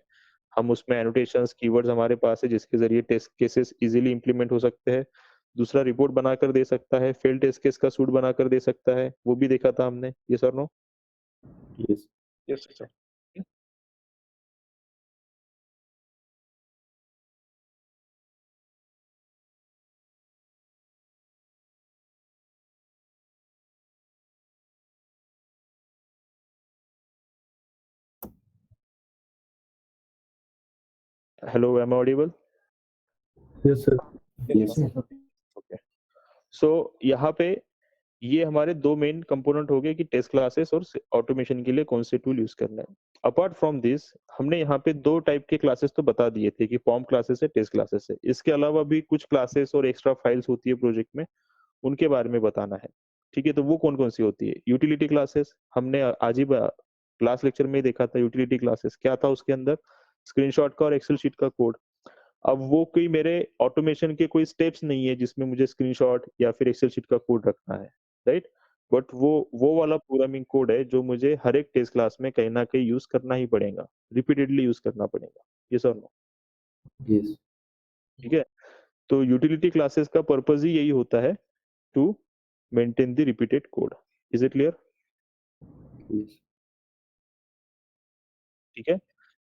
हम उसमें एनोटेशंस कीवर्ड्स हमारे पास है, जिसके जरिए टेस्ट केसेस इजीली इंप्लीमेंट हो सकते हैं। दूसरा रिपोर्ट बनाकर दे सकता है, फेल टेस्ट केस का सूट बनाकर दे सकता है, वो भी देखा था हमने। ये sir no? Yes. Yes sir. Hello, am audible? Yes, sir. Yes. Okay, so यहाँ पे ये हमारे दो मेन कंपोनेंट हो गए कि टेस्ट क्लासेस और ऑटोमेशन के लिए कौन से टूल यूज करना है। अपार्ट फ्रॉम दिस हमने यहाँ पे दो टाइप के क्लासेस तो बता दिए थे कि फॉर्म क्लासेस है, टेस्ट क्लासेस है। इसके अलावा भी कुछ क्लासेस और एक्स्ट्रा फाइल्स होती है प्रोजेक्ट में, उनके बारे में बताना है। ठीक है, तो वो कौन कौन सी होती है? यूटिलिटी क्लासेस हमने आज ही क्लास लेक्चर में देखा था। यूटिलिटी क्लासेस क्या था? उसके अंदर स्क्रीनशॉट का और एक्सेल शीट का कोड। अब वो कोई मेरे ऑटोमेशन के कोई स्टेप्स नहीं है जिसमें मुझे स्क्रीनशॉट या फिर एक्सेल शीट का कोड रखना है, राइट? बट वो वाला प्रोग्रामिंग कोड है जो मुझे हर एक टेस्ट क्लास में कहीं ना कहीं यूज करना ही पड़ेगा, रिपीटेडली यूज करना पड़ेगा। ये सर नो? Yes. ठीक है, तो यूटिलिटी क्लासेस का पर्पज ही यही होता है, to maintain the repeated code. Is it clear? Yes. ठीक है,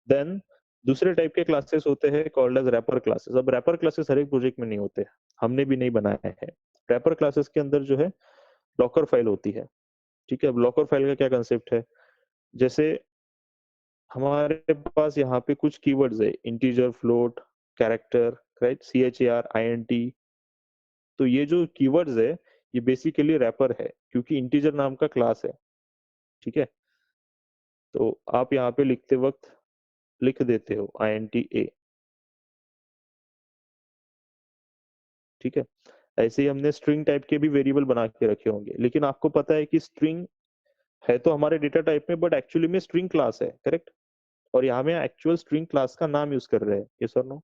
देन दूसरे टाइप के क्लासेस होते हैं कॉल्ड एज रैपर क्लासेस। अब रैपर क्लासेस हर एक प्रोजेक्ट में नहीं होते, हमने भी नहीं बनाए हैं। रैपर क्लासेस के अंदर जो है लॉकर फाइल होती है। ठीक है, अब लॉकर फाइल का क्या कंसेप्ट है? जैसे हमारे पास यहाँ पे कुछ कीवर्ड्स है, integer, float, character, right, CHAR, INT। तो ये जो कीवर्ड्स है ये बेसिकली रैपर है, क्योंकि इंटीजर नाम का क्लास है। ठीक है, तो आप यहाँ पे लिखते वक्त लिख देते हो INTA। ठीक है, ऐसे ही हमने स्ट्रिंग टाइप के भी वेरिएबल बना के रखे होंगे, लेकिन आपको पता है कि स्ट्रिंग है तो हमारे डेटा टाइप में, बट एक्चुअली में स्ट्रिंग क्लास है, करेक्ट? और यहाँ में एक्चुअल स्ट्रिंग क्लास का नाम यूज कर रहे हैं। यस और नो?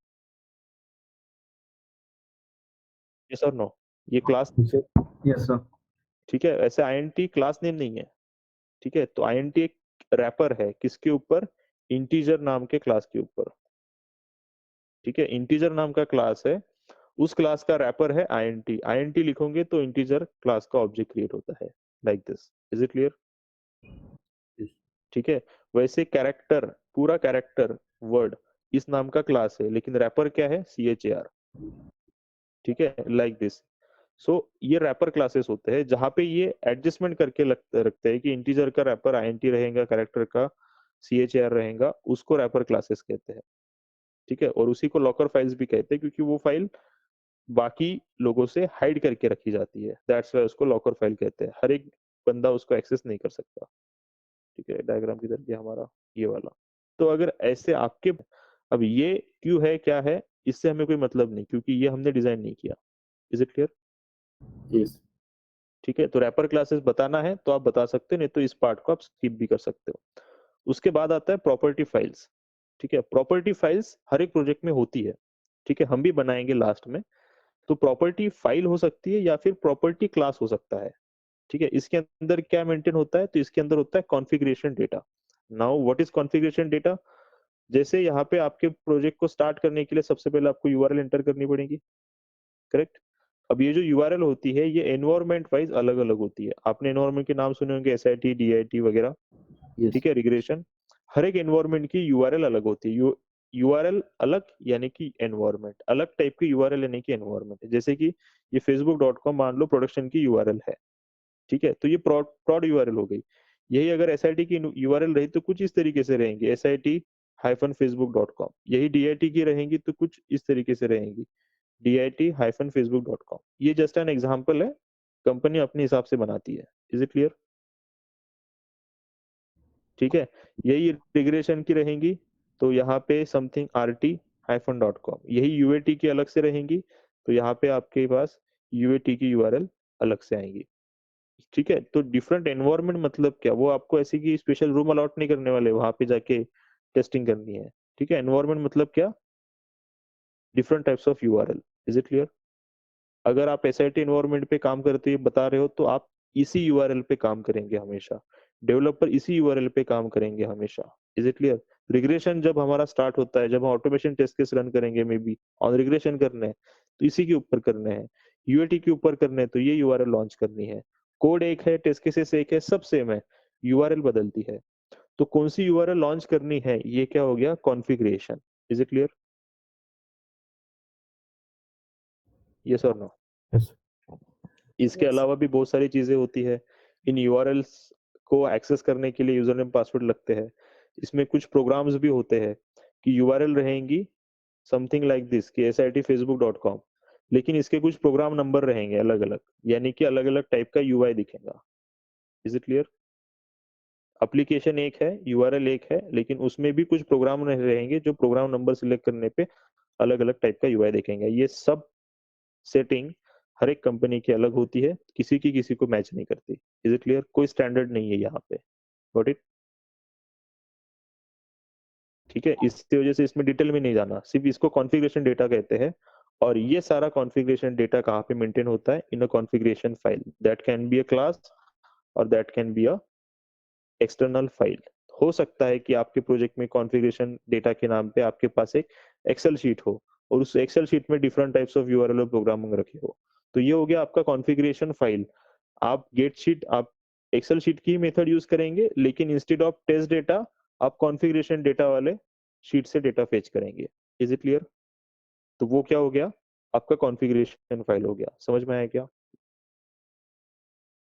यस और नो? ये class, Yes, sir. Yes, sir. ठीक है, ऐसे INT क्लास नेम नहीं है। ठीक है, तो INT एक रैपर है किसके ऊपर? इंटीजर नाम के क्लास के ऊपर। ठीक है, इंटीजर नाम का क्लास है, उस क्लास का रैपर है INT। INT लिखोगे तो इंटीजर क्लास का ऑब्जेक्ट क्रिएट होता है, like this. Is it clear? Yes. ठीक है, वैसे कैरेक्टर, पूरा कैरेक्टर वर्ड इस नाम का क्लास है, लेकिन रैपर क्या है? CHAR। ठीक है, लाइक दिस। सो ये रैपर क्लासेस होते हैं जहां पे ये एडजस्टमेंट करके रखते हैं कि इंटीजर का रैपर INT रहेगा, कैरेक्टर का char रहेगा, उसको रैपर क्लासेस कहते हैं, ठीक है? और उसी को लॉकर फाइल्स भी कहते हैं क्योंकि वो फाइल बाकी लोगों से हाइड करके रखी जाती है, दैट्स व्हाई उसको लॉकर फाइल कहते हैं। हर एक बंदा उसको एक्सेस नहीं कर सकता, ठीक है? डायग्राम किधर गया हमारा, ये वाला। तो अगर ऐसे आपके, अब ये क्यों है, क्या है, इससे हमें कोई मतलब नहीं क्योंकि ये हमने डिजाइन नहीं किया। Is it clear? Yes. ठीक है, तो रैपर क्लासेस बताना है तो आप बता सकते हो, नहीं तो इस पार्ट को आप स्किप भी कर सकते हो। उसके बाद आता है प्रॉपर्टी फाइल्स, ठीक है? प्रॉपर्टी फाइल्स हर एक प्रोजेक्ट में होती है, ठीक है? हम भी बनाएंगे लास्ट में। तो प्रॉपर्टी फाइल हो सकती है या फिर प्रॉपर्टी क्लास हो सकता है, ठीक है? इसके अंदर क्या मेंटेन होता है, तो इसके अंदर होता है configuration data. Now what is configuration data? जैसे यहाँ पे आपके प्रोजेक्ट को स्टार्ट करने के लिए सबसे पहले आपको यूआरएल एंटर करनी पड़ेगी, करेक्ट? अब ये जो यूआरएल होती है ये एनवायरनमेंट वाइज अलग अलग होती है। आपने एनवायरनमेंट के नाम सुने होंगे, एसआईटी, डीआईटी वगैरह, Yes. ठीक है? रिग्रेशन, हर एक एनवायरनमेंट की यूआरएल अलग होती है। यूआरएल अलग यानी कि एनवायरनमेंट अलग, टाइप की यूआरएल यानी कि एनवायरनमेंट। जैसे कि ये facebook.com मान लो प्रोडक्शन की यूआरएल है, ठीक है? तो ये prod यूआरएल हो गई। यही अगर एसआईटी की यूआरएल रही तो कुछ इस तरीके से रहेंगी, sit-facebook.com। यही डीआईटी की रहेंगी तो कुछ इस तरीके से रहेंगी, dit-facebook.com। ये जस्ट एन एग्जांपल है, कंपनी अपने हिसाब से बनाती है। Is it clear? ठीक है, यही रिग्रेशन की रहेंगी तो यहाँ पे समथिंग rt-.com, यही यूएटी की अलग से रहेंगी तो यहाँ पे आपके पास यूएटी की यूआरएल अलग से आएंगी, ठीक है? तो डिफरेंट एनवायरनमेंट मतलब क्या, वो आपको ऐसे की स्पेशल रूम अलॉट नहीं करने वाले, वहां पे जाके टेस्टिंग करनी है, ठीक है? एनवायरनमेंट मतलब क्या, different types of URL. Is it clear? अगर आप एसआईटी एनवायरनमेंट पे काम करते बता रहे हो तो आप इसी यूआरएल पे काम करेंगे हमेशा, डेवलपर इसी यूआरएल पे काम करेंगे हमेशा। Is it clear? रिग्रेशन जब हमारा स्टार्ट होता है, जब हम ऑटोमेशन टेस्ट केस रन करेंगे, मे बी ऑन रिग्रेशन करने हैं तो इसी के ऊपर करने हैं, यूएटी के ऊपर करने हैं तो ये यूआरएल लॉन्च करनी है। कोड एक है, टेस्ट केसेस एक है, सब सेम है, यूआरएल बदलती है। तो कौन सी यूआरएल लॉन्च करनी है, ये क्या हो गया, configuration. Is it clear? Yes और नो? Yes. इसके Yes. अलावा भी बहुत सारी चीजें होती है। इन यूआरएल्स को एक्सेस करने के लिए यूजर नेम पासवर्ड लगते हैं। इसमें कुछ प्रोग्राम्स भी होते हैं कि यूआरएल रहेंगी समथिंग लाइक दिस कि sit-facebook.com, लेकिन इसके कुछ प्रोग्राम नंबर रहेंगे अलग अलग, यानी कि अलग अलग टाइप का यूआई दिखेगा। Is it clear? एप्लीकेशन एक है, यूआरएल एक है, लेकिन उसमें भी कुछ प्रोग्राम रहेंगे जो प्रोग्राम नंबर सिलेक्ट करने पे अलग अलग टाइप का यूआई दिखेंगे। ये सब सेटिंग हर एक कंपनी की अलग होती है, किसी की किसी को मैच नहीं करती। Is it clear? कोई स्टैंडर्ड नहीं है यहाँ पे। Got it? ठीक है, इसकी वजह से इसमें डिटेल में नहीं जाना, सिर्फ इसको कॉन्फ़िगरेशन डेटा कहते हैं। और ये सारा कॉन्फ़िगरेशन डेटा कहाँ पे मेंटेन होता है, in a configuration file that can be a class और that can be a external file. हो सकता है कि आपके प्रोजेक्ट में कॉन्फ़िगरेशन डेटा के नाम पे आपके पास एक एक्सेल शीट हो और उस एक्सेल शीट में डिफरेंट टाइप्स ऑफ यूआरएल और प्रोग्रामिंग रखे हो, तो ये हो गया आपका कॉन्फ़िगरेशन फाइल। आप गेट शीट, आप एक्सेल शीट की मेथड यूज करेंगे, लेकिन इंस्टेड ऑफ टेस्ट डेटा आप कॉन्फ़िगरेशन डेटा वाले शीट से डेटा फेच करेंगे। Is it clear? तो वो क्या हो गया, आपका कॉन्फ़िगरेशन फाइल हो गया। समझ में आया क्या?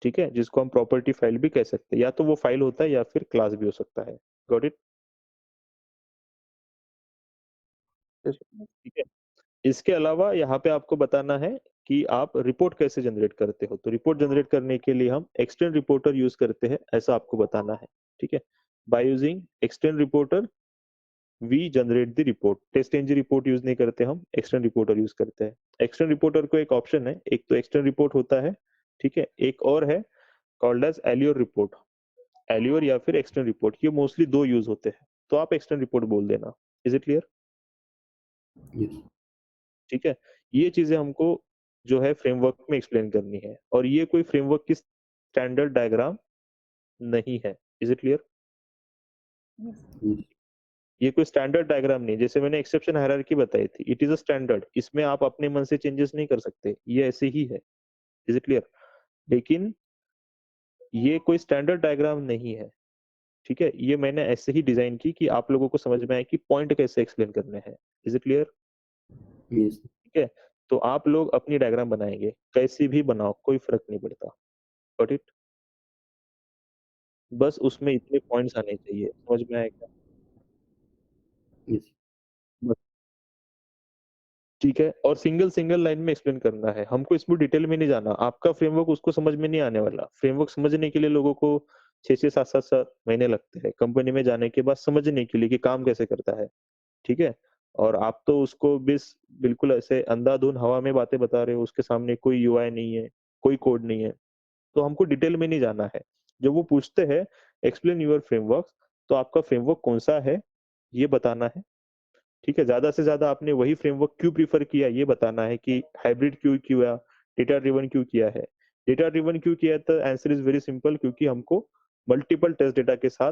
ठीक है, जिसको हम प्रॉपर्टी फाइल भी कह सकते हैं, या तो वो फाइल होता है या फिर क्लास भी हो सकता है। Got it? ठीक है, इसके अलावा यहाँ पे आपको बताना है कि आप रिपोर्ट कैसे जनरेट करते हो। तो रिपोर्ट जनरेट करने के लिए हम एक्सटेंड रिपोर्टर यूज करते हैं, ऐसा आपको बताना है। ठीक है, by using extent reporter we generate the report. TestNG report use नहीं करते, हम एक्सटेंड रिपोर्टर यूज करते हैं। एक्सटेंड रिपोर्टर को एक ऑप्शन है, एक तो एक्सटेंड रिपोर्ट होता है, ठीक है, एक और है called as Allure report. Allure या फिर एक्सटेंड रिपोर्ट, ये मोस्टली दो यूज होते हैं, तो आप एक्सटेंड रिपोर्ट बोल देना। Is it clear? Yes. ठीक है, ये चीजें हमको जो है फ्रेमवर्क में एक्सप्लेन करनी है, और ये कोई फ्रेमवर्क की स्टैंडर्ड डायग्राम नहीं है। Is it clear? Yes. Yes. ये कोई स्टैंडर्ड डायग्राम नहीं, जैसे मैंने एक्सेप्शन हायरार्की बताई थी, इट इज अ स्टैंडर्ड, इसमें आप अपने मन से चेंजेस नहीं कर सकते, ये ऐसे ही है। Is it clear? लेकिन ये कोई स्टैंडर्ड डायग्राम नहीं है, ठीक है? ये मैंने ऐसे ही डिजाइन की कि आप लोगों को समझ में आए कि पॉइंट कैसे एक्सप्लेन करने हैं। Is it clear? Yes. ठीक है, तो आप लोग अपनी डायग्राम बनाएंगे, कैसी भी बनाओ, कोई फर्क नहीं पड़ता। Got it? बस उसमें इतने पॉइंट्स आने चाहिए, समझ में आया क्या? Yes. बस, ठीक है? और सिंगल लाइन में एक्सप्लेन करना है, हमको इसमें डिटेल में नहीं जाना, आपका फ्रेमवर्क उसको समझ में नहीं आने वाला। फ्रेमवर्क समझने के लिए लोगों को 6-6, 7-7 महीने लगते हैं, कंपनी में जाने के बाद समझने के लिए कि काम कैसे करता है, ठीक है? और आप तो उसको बिल्कुल ऐसे अंधाधुंध हवा में बातें बता रहे हो, उसके सामने कोई यूआई नहीं है, कोई कोड नहीं है, तो हमको डिटेल में नहीं जाना है। जब वो पूछते हैं एक्सप्लेन योर फ्रेमवर्क, तो आपका फ्रेमवर्क कौन-सा है, ये बताना है, ठीक है? ज़्यादा से ज़्यादा आपने वही फ्रेमवर्क क्यों प्रेफ़र किया, ये बताना है कि हाइब्रिड क्यों किया, डेटा ड्रिवन क्यों किया है। डेटा ड्रिवन क्यों किया है, तो आंसर इज़ वेरी सिंपल, क्योंकि हमको मल्टीपल टेस्ट डेटा के साथ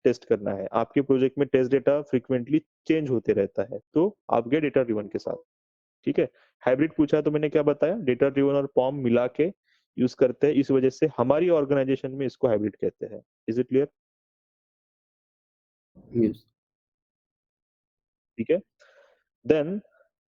टेस्ट करना है। आपके प्रोजेक्ट में टेस्ट डेटा फ्रीक्वेंटली चेंज होते रहता है, तो आप गए डेटा ड्रिवन के साथ, ठीक है? हाइब्रिड पूछा तो मैंने क्या बताया, डेटा ड्रिवन और पॉम मिला के यूज़ करते हैं, इस वजह से हमारी ऑर्गनाइज़ेशन में इसको हाइब्रिड कहते हैं। Is it clear? Yes. ठीक है? देन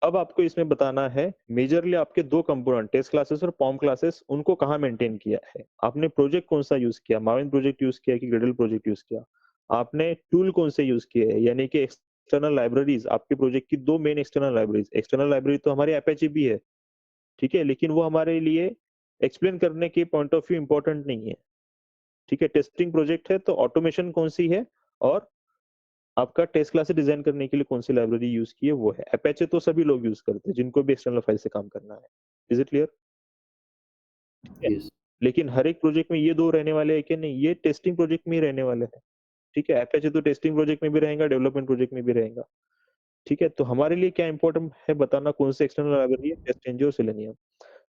अब आपको इसमें बताना है मेजरली आपके 2 कंपोनेंट टेस्ट क्लासेस और पॉम क्लासेस उनको कहाँ मेंटेन किया है। आपने प्रोजेक्ट कौन-सा यूज़ किया, माविन प्रोजेक्ट यूज़ किया कि ग्रेडल प्रोजेक्ट यूज़ किया। आपने टूल कौन से यूज़ किए हैं, यानी कि एक्सटर्नल लाइब्रेरीज़ आपके प्रोजेक्ट की 2 main external libraries, external library तो हमारी अपेचे भी है, ठीक है? लेकिन वो हमारे लिए एक्सप्लेन करने के पॉइंट ऑफ व्यू इम्पोर्टेंट नहीं है, ठीक है? टेस्टिंग प्रोजेक्ट है तो ऑटोमेशन कौन-सी है और आपका टेस्ट क्लासेस डिजाइन करने के लिए कौन-सी लाइब्रेरी यूज़ की है वो है। अपेचे तो सभी लोग यूज़ करते हैं जिनको भी एक्सटर्नल फाइल से काम करना है। Is it clear? ठीक है। Yes. लेकिन हर एक प्रोजेक्ट में ये 2 रहने वाले हैं कि नहीं, ये टेस्टिंग प्रोजेक्ट में ही रहने वाले हैं। ठीक है? अपेचे तो टेस्टिंग प्रोजेक्ट में भी रहेगा, डेवलपमेंट प्रोजेक्ट में भी रहेगा। ठीक है? तो हमारे लिए क्या इम्पोर्टेंट है बताना कौन सी एक्सटर्नल लाइब्रेरी है, टेस्टंजो और सेलेनियम।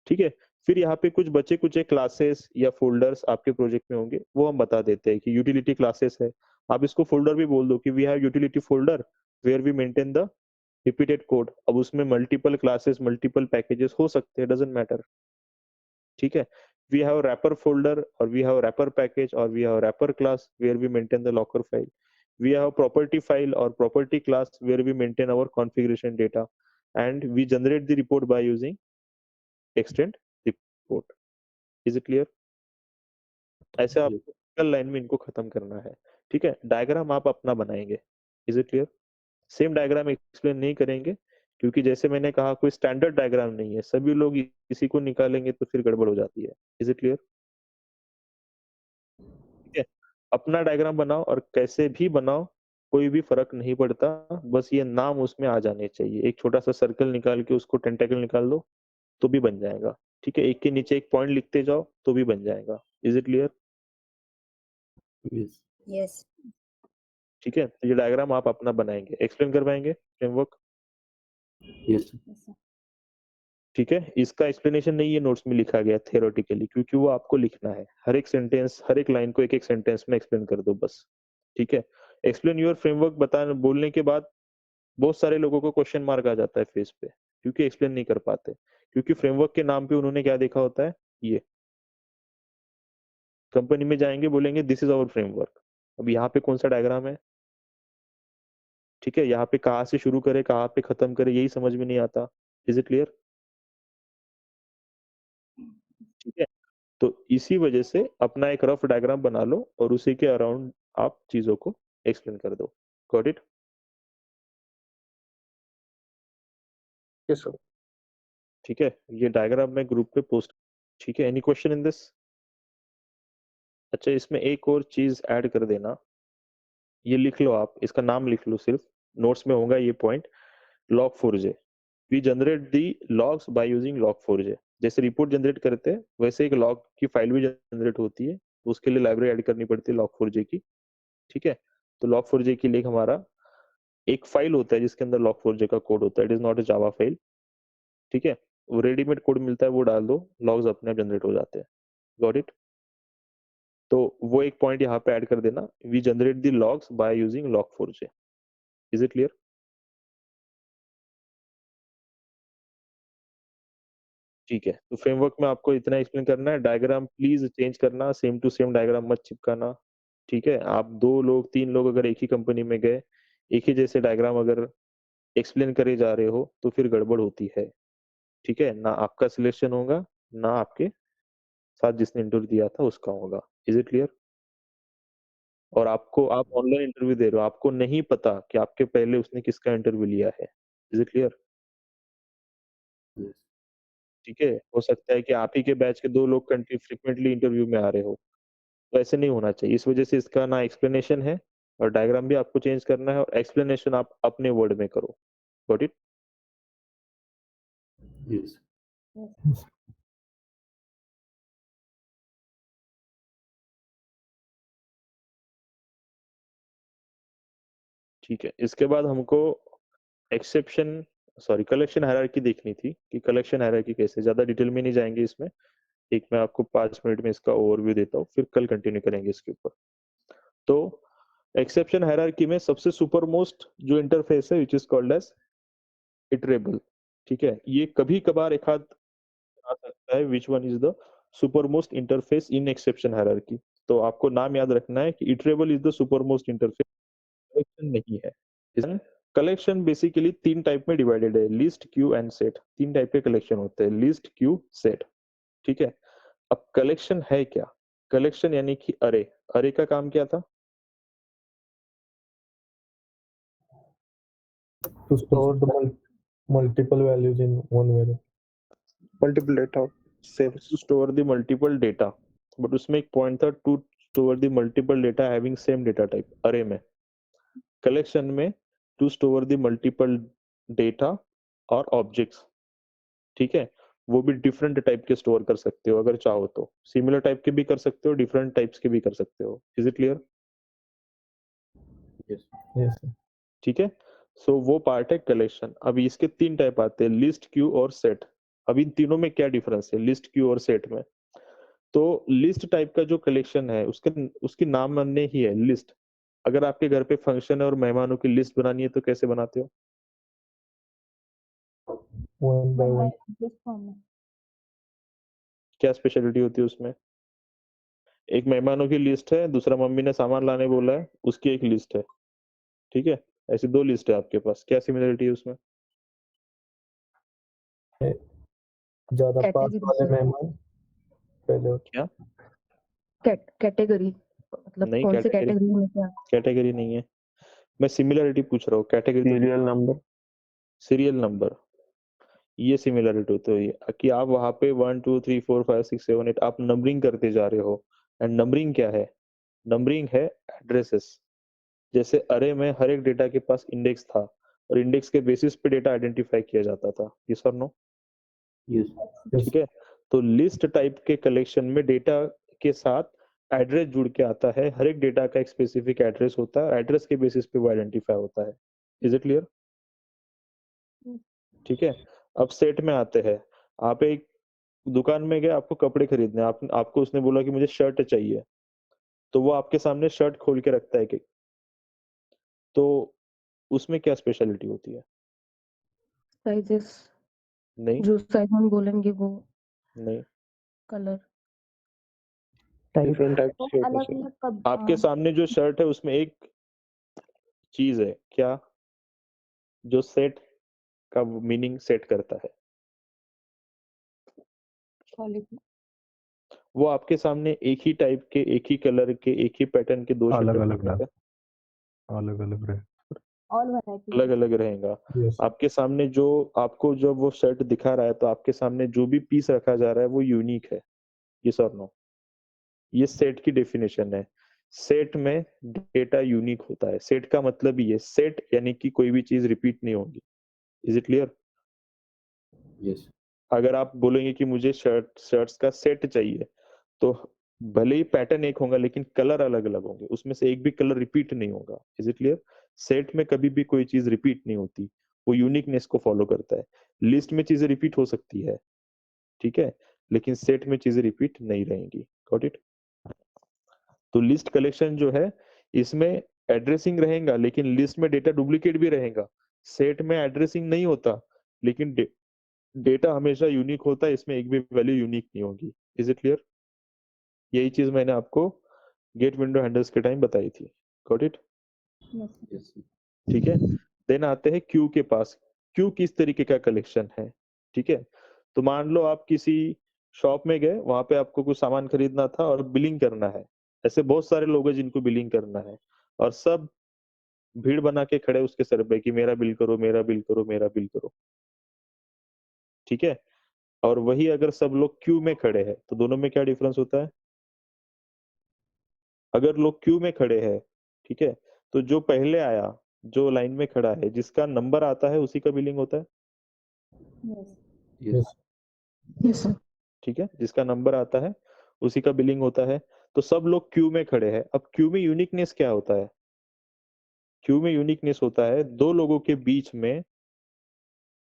ठीक है? फिर यहाँ पे कुछ बचे-कुचे क्लासेस या फ़ोल्डर्स आपके प्रोजेक्ट में होंगे, वो हम बता देते हैं कि यूटिलिटी क्लासेस है। आप इसको फ़ोल्डर भी बोल दो कि we have utility folder where we maintain the repeated code. अब उसमें मल्टीपल क्लासेस, मल्टीपल पैकेजेस हो सकते हैं, डज़न्ट मैटर, ठीक है? वी हैव रैपर फ़ोल्डर और वी हैव रैपर पैकेज और we have wrapper class where we maintain the locker file. We have property file or property class where we maintain our configuration data and we generate the report by using extend report. Is it clear? ऐसे Yes. आपको single line में इनको खत्म करना है, ठीक है? Diagram आप अपना बनाएँगे। Is it clear? Same diagram explain नहीं करेंगे क्योंकि जैसे मैंने कहा कोई स्टैंडर्ड डायग्राम नहीं है, सभी लोग इसी को निकालेंगे तो फिर गड़बड़ हो जाती है। Is it clear? ठीक है? अपना डायग्राम बनाओ और कैसे भी बनाओ, कोई भी फ़र्क नहीं पड़ता, बस ये नाम उसमें आ जाने चाहिए। एक छोटा-सा सर्कल निकाल के उसको टेंटाकल निकाल दो, तो भी बन जाएगा। ठीक है? एक के नीचे एक पॉइंट लिखते जाओ, तो भी बन जाएगा। Is it clear? Yes. Yes. ठीक है? तो ये डायग्राम आप अपना बनाएँगे। एक्सप्लेन कर पाएँगे framework? Yes. Sir. Yes, sir. ठीक है? इसका एक्सप्लेनेशन नहीं ये नोट्स में लिखा गया थियोरेटिकली क्योंकि वो आपको लिखना है। हर एक सेंटेंस, हर एक लाइन को एक-एक सेंटेंस में एक्सप्लेन कर दो बस। ठीक है? एक्सप्लेन योर फ्रेमवर्क बोलने के बाद बहुत सारे लोगों को क्वेश्चन मार्क आ जाता है फेस पे, क्योंकि एक्सप्लेन नहीं कर पाते। क्योंकि फ्रेमवर्क के नाम पे उन्होंने क्या देखा होता है? ये। कंपनी में जाएँगे बोलेंगे दिस इज़ आवर फ्रेमवर्क। अब यहाँ पे कौन-सा डायग्राम है? ठीक है? यहाँ पे कहाँ से शुरू करें, कहाँ पे खत्म करें, यही समझ में नहीं आता। Is it clear? ठीक है? तो इसी वजह से अपना एक रफ डायग्राम बना लो और उसी के अराउंड आप चीज़ों को एक्सप्लेन कर दो। Got it? Yes, sir. ठीक है? ये डायग्राम मैं ग्रुप पे पोस्ट ठीक है? Any question in this? अच्छा इसमें एक और चीज़ ऐड कर देना, ये लिख लो आप, इसका नाम लिख लो सिर्फ, नोट्स में होगा ये point, log4j। We generate the logs by using log4j। जैसे रिपोर्ट जनरेट करते हैं, वैसे एक लॉग की फाइल भी जनरेट होती है, उसके लिए लाइब्रेरी ऐड करनी पड़ती है log4j की, ठीक है? तो log4j के लिए हमारा एक फाइल होता है जिसके अंदर log4j का कोड होता है, it is not a Java file, ठीक है? वो रेडीमेड कोड मिलता है, वो डाल दो, लॉग्स अपने आप जनरेट हो जाते हैं। Got it? तो वो एक पॉइंट यहाँ पे ऐड कर देना, we generate the logs by using log4j। Is it clear? ठीक है, तो फ्रेमवर्क में आपको इतना एक्सप्लेन करना है, डायग्राम प्लीज़ चेंज करना, सेम टू सेम डायग्राम मत चिपकाना, ठीक है? आप 2 लोग, 3 लोग अगर एक ही कंपनी में गए, एक ही जैसे डायग्राम अगर एक्सप्लेन करे जा रहे हो, तो फिर गड़बड़ होती है, ठीक है? ना आपका सिलेक्शन होगा, ना आपके साथ जिसने इंटरव्यू दिया था उसका होगा। Is it clear? और आप ऑनलाइन इंटरव्यू दे रहे हो, आपको नहीं पता कि आपके पहले उसने किसका इंटरव्यू लिया है। Is it clear? Yes. ठीक है? हो सकता है कि आप ही के बैच के 2 लोग फ्रीक्वेंटली इंटरव्यू में आ रहे हो, तो ऐसे नहीं होना चाहिए। इस वजह से इसका ना एक्सप्लेनेशन है और डायग्राम भी आपको चेंज करना है और एक्सप्लेनेशन आप अपने वर्ड में करो। Got it? Yes. ठीक है, इसके बाद हमको कलेक्शन हायरार्की देखनी थी कि कलेक्शन हायरार्की कैसे, ज़्यादा डिटेल में नहीं जाएँगे इसमें। एक मैं आपको 5 मिनट में इसका ओवरव्यू देता हूँ, फिर कल कंटिन्यू करेंगे इसके ऊपर। तो एक्सेप्शन हायरार्की में सबसे सुपरमोस्ट जो इंटरफेस है which is called as iterable, ठीक है? ये कभी-कभार एक आध आ सकता है which one is the supermost interface in exception hierarchy. तो आपको नाम याद रखना है कि iterable is the supermost interface, collection नहीं है। इसमें कलेक्शन बेसिकली 3 टाइप में डिवाइडेड है, list, queue and set. 3 type के कलेक्शन होते हैं, लिस्ट, क्यू, सेट, ठीक है? अब कलेक्शन है क्या? कलेक्शन यानी कि अरे, अरे का काम क्या था? To store the multiple values in one variable. Multiple data save to store the multiple data, but उसमें एक पॉइंट था, to store the multiple data having same data type. Array में, कलेक्शन में to store the multiple data और objects, ठीक है? वो भी डिफरेंट टाइप के स्टोर कर सकते हो अगर चाहो तो। सिमिलर टाइप के भी कर सकते हो, डिफरेंट टाइप्स के भी कर सकते हो। Is it clear? Yes. Yes, sir. ठीक है? सो वो पार्ट है कलेक्शन। अभी इसके 3 टाइप आते हैं, लिस्ट, क्यू और सेट। अब इन तीनों में क्या डिफरेंस है लिस्ट, क्यू और सेट में? तो लिस्ट टाइप का जो कलेक्शन है उसकी नाम माने ही है लिस्ट। अगर आपके घर पे फंक्शन है और मेहमानों की लिस्ट बनानी है तो कैसे बनाते हो? One by one. This form में क्या स्पेशलिटी होती है उसमें? एक मेहमानों की लिस्ट है, दूसरा मम्मी ने सामान लाने बोला है, उसकी एक लिस्ट है, ठीक है? ऐसी 2 लिस्ट है आपके पास, क्या सिमिलरिटी है उसमें? ज़्यादा पास कैटेगरी वाले मेहमान पहले होते क्या? कैटेगरी मतलब नहीं, कौन से कैटेगरी में क्या कैटेगरी नहीं है। मैं सिमिलरिटी पूछ रहा हूँ, कैटेगरी तो सीरियल नंबर सीरियल नंबर, ये सिमिलरिटी होती है कि आप वहाँ पे 1 2 3 4 5 6 7 8 आप नंबरिंग करते जा रहे हो। एंड नंबरिंग क्या है? नंबरिंग है एड्रेसेस। जैसे अरे में हर एक डेटा के पास इंडेक्स था और इंडेक्स के बेसिस पे डेटा आइडेंटिफाई किया जाता था। यस और नो? Yes. Yes. ठीक है? तो लिस्ट टाइप के कलेक्शन में डेटा के साथ एड्रेस जुड़ के आता है। हर एक डेटा का एक स्पेसिफिक एड्रेस होता है, एड्रेस के बेसिस पे वो आइडेंटिफाई होता है। Is it clear? ठीक है? अब सेट में आते हैं। आप एक दुकान में गए, आपको कपड़े खरीदने, आपको उसने बोला कि मुझे शर्ट चाहिए, तो वो आपके सामने शर्ट खोल के रखता है कि तो उसमें क्या स्पेशलिटी होती है? साइजेस नहीं, जो साइज हम बोलेंगे वो नहीं। कलर डिफरेंट टाइप्स के होते अलग हैं अलग कब आपके सामने जो शर्ट है उसमें एक चीज है, क्या? जो सेट का मीनिंग सेट करता है। क्वालिटी वो आपके सामने एक ही टाइप के, एक ही कलर के, एक ही पैटर्न के 2 शर्ट अलग-अलग रहेगा, अलग-अलग रहे. ऑल वैरायटी अलग-अलग रहेगा। Yes. आपके सामने जो आपको जब वो शर्ट दिखा रहा है तो आपके सामने जो भी पीस रखा जा रहा है वो यूनिक है। यस और नो? ये सेट की डेफिनेशन है। सेट में डेटा यूनिक होता है। सेट का मतलब ही है, सेट यानी कि कोई भी चीज रिपीट नहीं होगी। Is it clear? Yes. अगर आप बोलेंगे कि मुझे शर्ट्स का सेट चाहिए, तो भले ही पैटर्न एक होगा लेकिन कलर अलग-अलग होंगे। उसमें से एक भी कलर रिपीट नहीं होगा। Is it clear? सेट में कभी भी कोई चीज रिपीट नहीं होती। वो यूनिकनेस को फॉलो करता है। लिस्ट में चीजें रिपीट हो सकती है, ठीक है? लेकिन सेट में चीजें रिपीट नहीं रहेंगी। Got it? तो लिस्ट कलेक्शन जो है, इसमें एड्रेसिंग रहेगा लेकिन लिस्ट में डेटा डुप्लीकेट भी रहेगा। सेट में एड्रेसिंग नहीं होता लेकिन डेटा हमेशा यूनिक होता है, इसमें एक भी वैल्यू यूनिक नहीं होगी। Is it clear? यही चीज मैंने आपको गेट विंडो हैंडल्स के टाइम बताई थी। Got it? Yes. ठीक है? देन आते हैं क्यू के पास। क्यू किस तरीके का कलेक्शन है, ठीक है? तो मान लो आप किसी शॉप में गए, वहां पे आपको कुछ सामान खरीदना था और बिलिंग करना है, ऐसे बहुत सारे लोग हैं जिनको बिलिंग करना है और सब भीड़ बना के खड़े उसके सर पे कि मेरा बिल करो, मेरा बिल करो, मेरा बिल करो। ठीक है? और वही अगर सब लोग क्यू में खड़े हैं, तो दोनों में क्या डिफरेंस होता है? अगर लोग क्यू में खड़े हैं, ठीक है? तो जो पहले आया, जो लाइन में खड़ा है, जिसका नंबर आता है उसी का बिलिंग होता है। Yes. Yes, sir. ठीक है? जिसका नंबर आता है उसी का बिलिंग होता है। तो सब लोग क्यू में खड़े हैं। अब क्यू में यूनिकनेस क्या होता है? क्यू में यूनिकनेस होता है दो लोगों के बीच में,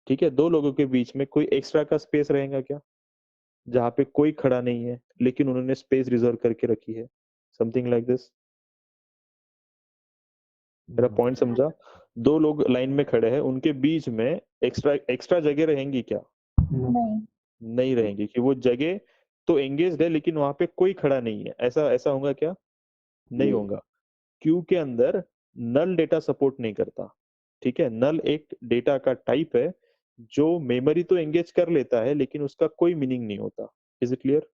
ठीक है? दो लोगों के बीच में कोई एक्स्ट्रा का स्पेस रहेगा क्या? जहाँ पे कोई खड़ा नहीं है, लेकिन उन्होंने स्पेस रिजर्व करके रखी है। Something like this. मेरा पॉइंट समझा? दो लोग लाइन में खड़े हैं, उनके बीच में एक्स्ट्रा जगह रहेंगी क्या? नहीं. नहीं रहेंगी, कि वो जगह तो एंगेज्ड है लेकिन वहां पे कोई खड़ा नहीं है। ऐसा होगा क्या? नहीं नहीं। होगा। क्यू के अंदर नल डेटा सपोर्ट नहीं करता। ठीक है? नल एक डेटा का टाइप है जो मेमोरी तो एंगेज कर लेता है लेकिन उसका कोई मीनिंग नहीं होता। Is it clear?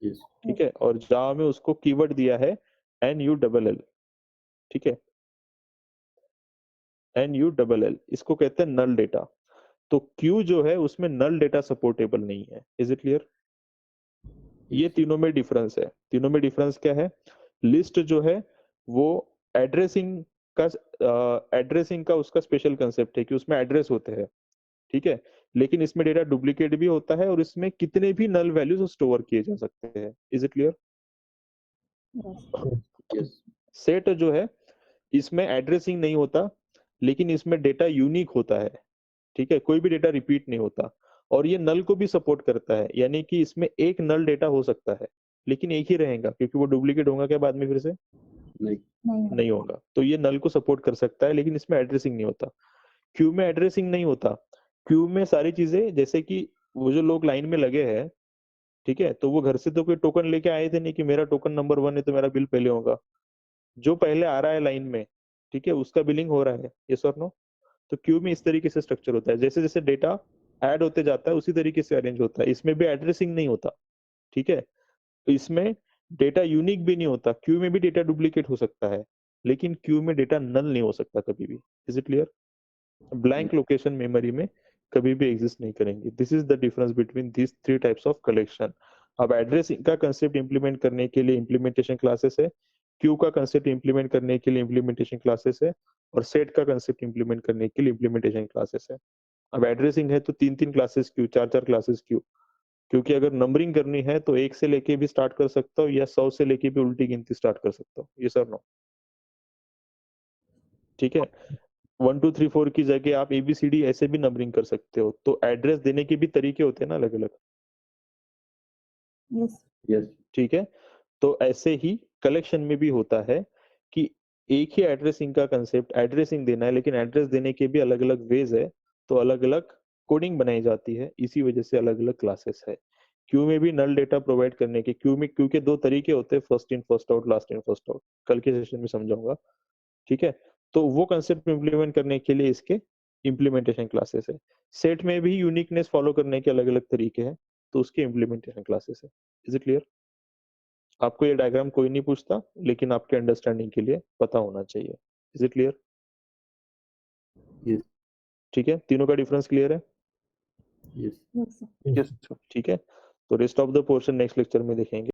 Yes. ठीक है? और जावा में उसको कीवर्ड दिया है NULL। ठीक है? NULL, इसको कहते हैं नल डेटा। तो क्यू जो है उसमें नल डेटा सपोर्टेबल नहीं है। Is it clear? ये तीनों में डिफरेंस है। तीनों में डिफरेंस क्या है? लिस्ट जो है वो एड्रेसिंग का उसका स्पेशल कंसेप्ट है कि उसमें एड्रेस होते हैं। ठीक है? लेकिन इसमें डेटा डुप्लीकेट भी होता है और इसमें कितने भी नल वैल्यूज स्टोर किए जा सकते हैं। Is it clear? Yes. Set जो है इसमें एड्रेसिंग नहीं होता, लेकिन इसमें डेटा यूनिक होता है। ठीक है? कोई भी डेटा रिपीट नहीं होता और ये नल को भी सपोर्ट करता है, यानी कि इसमें एक नल डेटा हो सकता है लेकिन एक ही रहेगा, क्योंकि वो डुप्लीकेट होगा क्या बाद में फिर से? नहीं। नहीं होगा। तो ये नल को सपोर्ट कर सकता है लेकिन इसमें एड्रेसिंग नहीं होता। क्यू में एड्रेसिंग नहीं होता। क्यू में सारी चीजें, जैसे कि वो जो लोग लाइन में लगे हैं, ठीक है, तो वो घर से तो कोई टोकन लेके आए थे नहीं कि मेरा टोकन नंबर 1 है तो मेरा बिल पहले होगा। जो पहले आ रहा है लाइन में, ठीक है, उसका बिलिंग हो रहा है। यस और नो? तो क्यू में इस तरीके से स्ट्रक्चर होता है। जैसे जैसे डेटा ऐड होते जाता है उसी तरीके से अरेंज होता है। इसमें भी एड्रेसिंग नहीं होता। ठीक है? तो इसमें डेटा यूनिक भी नहीं होता। क्यू में भी डेटा डुप्लीकेट हो सकता है लेकिन क्यू में डेटा नल नहीं हो सकता कभी भी। Is it clear? Blank location memory में कभी भी एग्जिस्ट नहीं करेंगे। This is the difference between this three types of collection. अब एड्रेसिंग का कंसेप्ट इंप्लीमेंट करने के लिए इंप्लीमेंटेशन क्लासेस है, क्यू का कंसेप्ट इंप्लीमेंट करने के लिए इंप्लीमेंटेशन क्लासेस है, और सेट का कंसेप्ट इंप्लीमेंट करने के लिए इंप्लीमेंटेशन क्लासेस है। अब एड्रेसिंग है तो 3-3 क्लासेस क्यू, 4-4 क्लासेस क्यू, क्योंकि अगर नंबरिंग करनी है तो 1 से लेके भी स्टार्ट कर सकता हूँ या 100 से लेके भी उल्टी गिनती स्टार्ट कर सकता हूँ। ये सर नो? ठीक है? 1 2 3 4 की जगह आप ABCD ऐसे भी नंबरिंग कर सकते हो। तो एड्रेस देने के भी तरीके होते हैं ना अलग अलग। Yes. Yes. ठीक है? तो ऐसे ही कलेक्शन में भी होता है कि एक ही एड्रेसिंग का कंसेप्ट, एड्रेसिंग देना है, लेकिन एड्रेस देने के भी अलग अलग वेज है। तो अलग अलग कोडिंग बनाई जाती है, इसी वजह से अलग अलग क्लासेस है। क्यू में भी नल डेटा प्रोवाइड करने के, क्यू के 2 तरीके होते हैं, first in first out, last in first out. कल के सेशन में समझाऊंगा। ठीक है? तो वो कंसेप्ट इम्प्लीमेंट करने के लिए इसके इम्प्लीमेंटेशन क्लासेस है। सेट में भी यूनिकनेस फॉलो करने के अलग अलग तरीके हैं, तो उसके इम्प्लीमेंटेशन क्लासेस है। Is it clear? आपको ये डायग्राम कोई नहीं पूछता, लेकिन आपके अंडरस्टैंडिंग के लिए पता होना चाहिए। Is it clear? Yes. ठीक है? तीनों का डिफरेंस क्लियर है? Yes. Yes, sir. Yes, sir. ठीक है? तो rest of the portion next lecture में देखेंगे।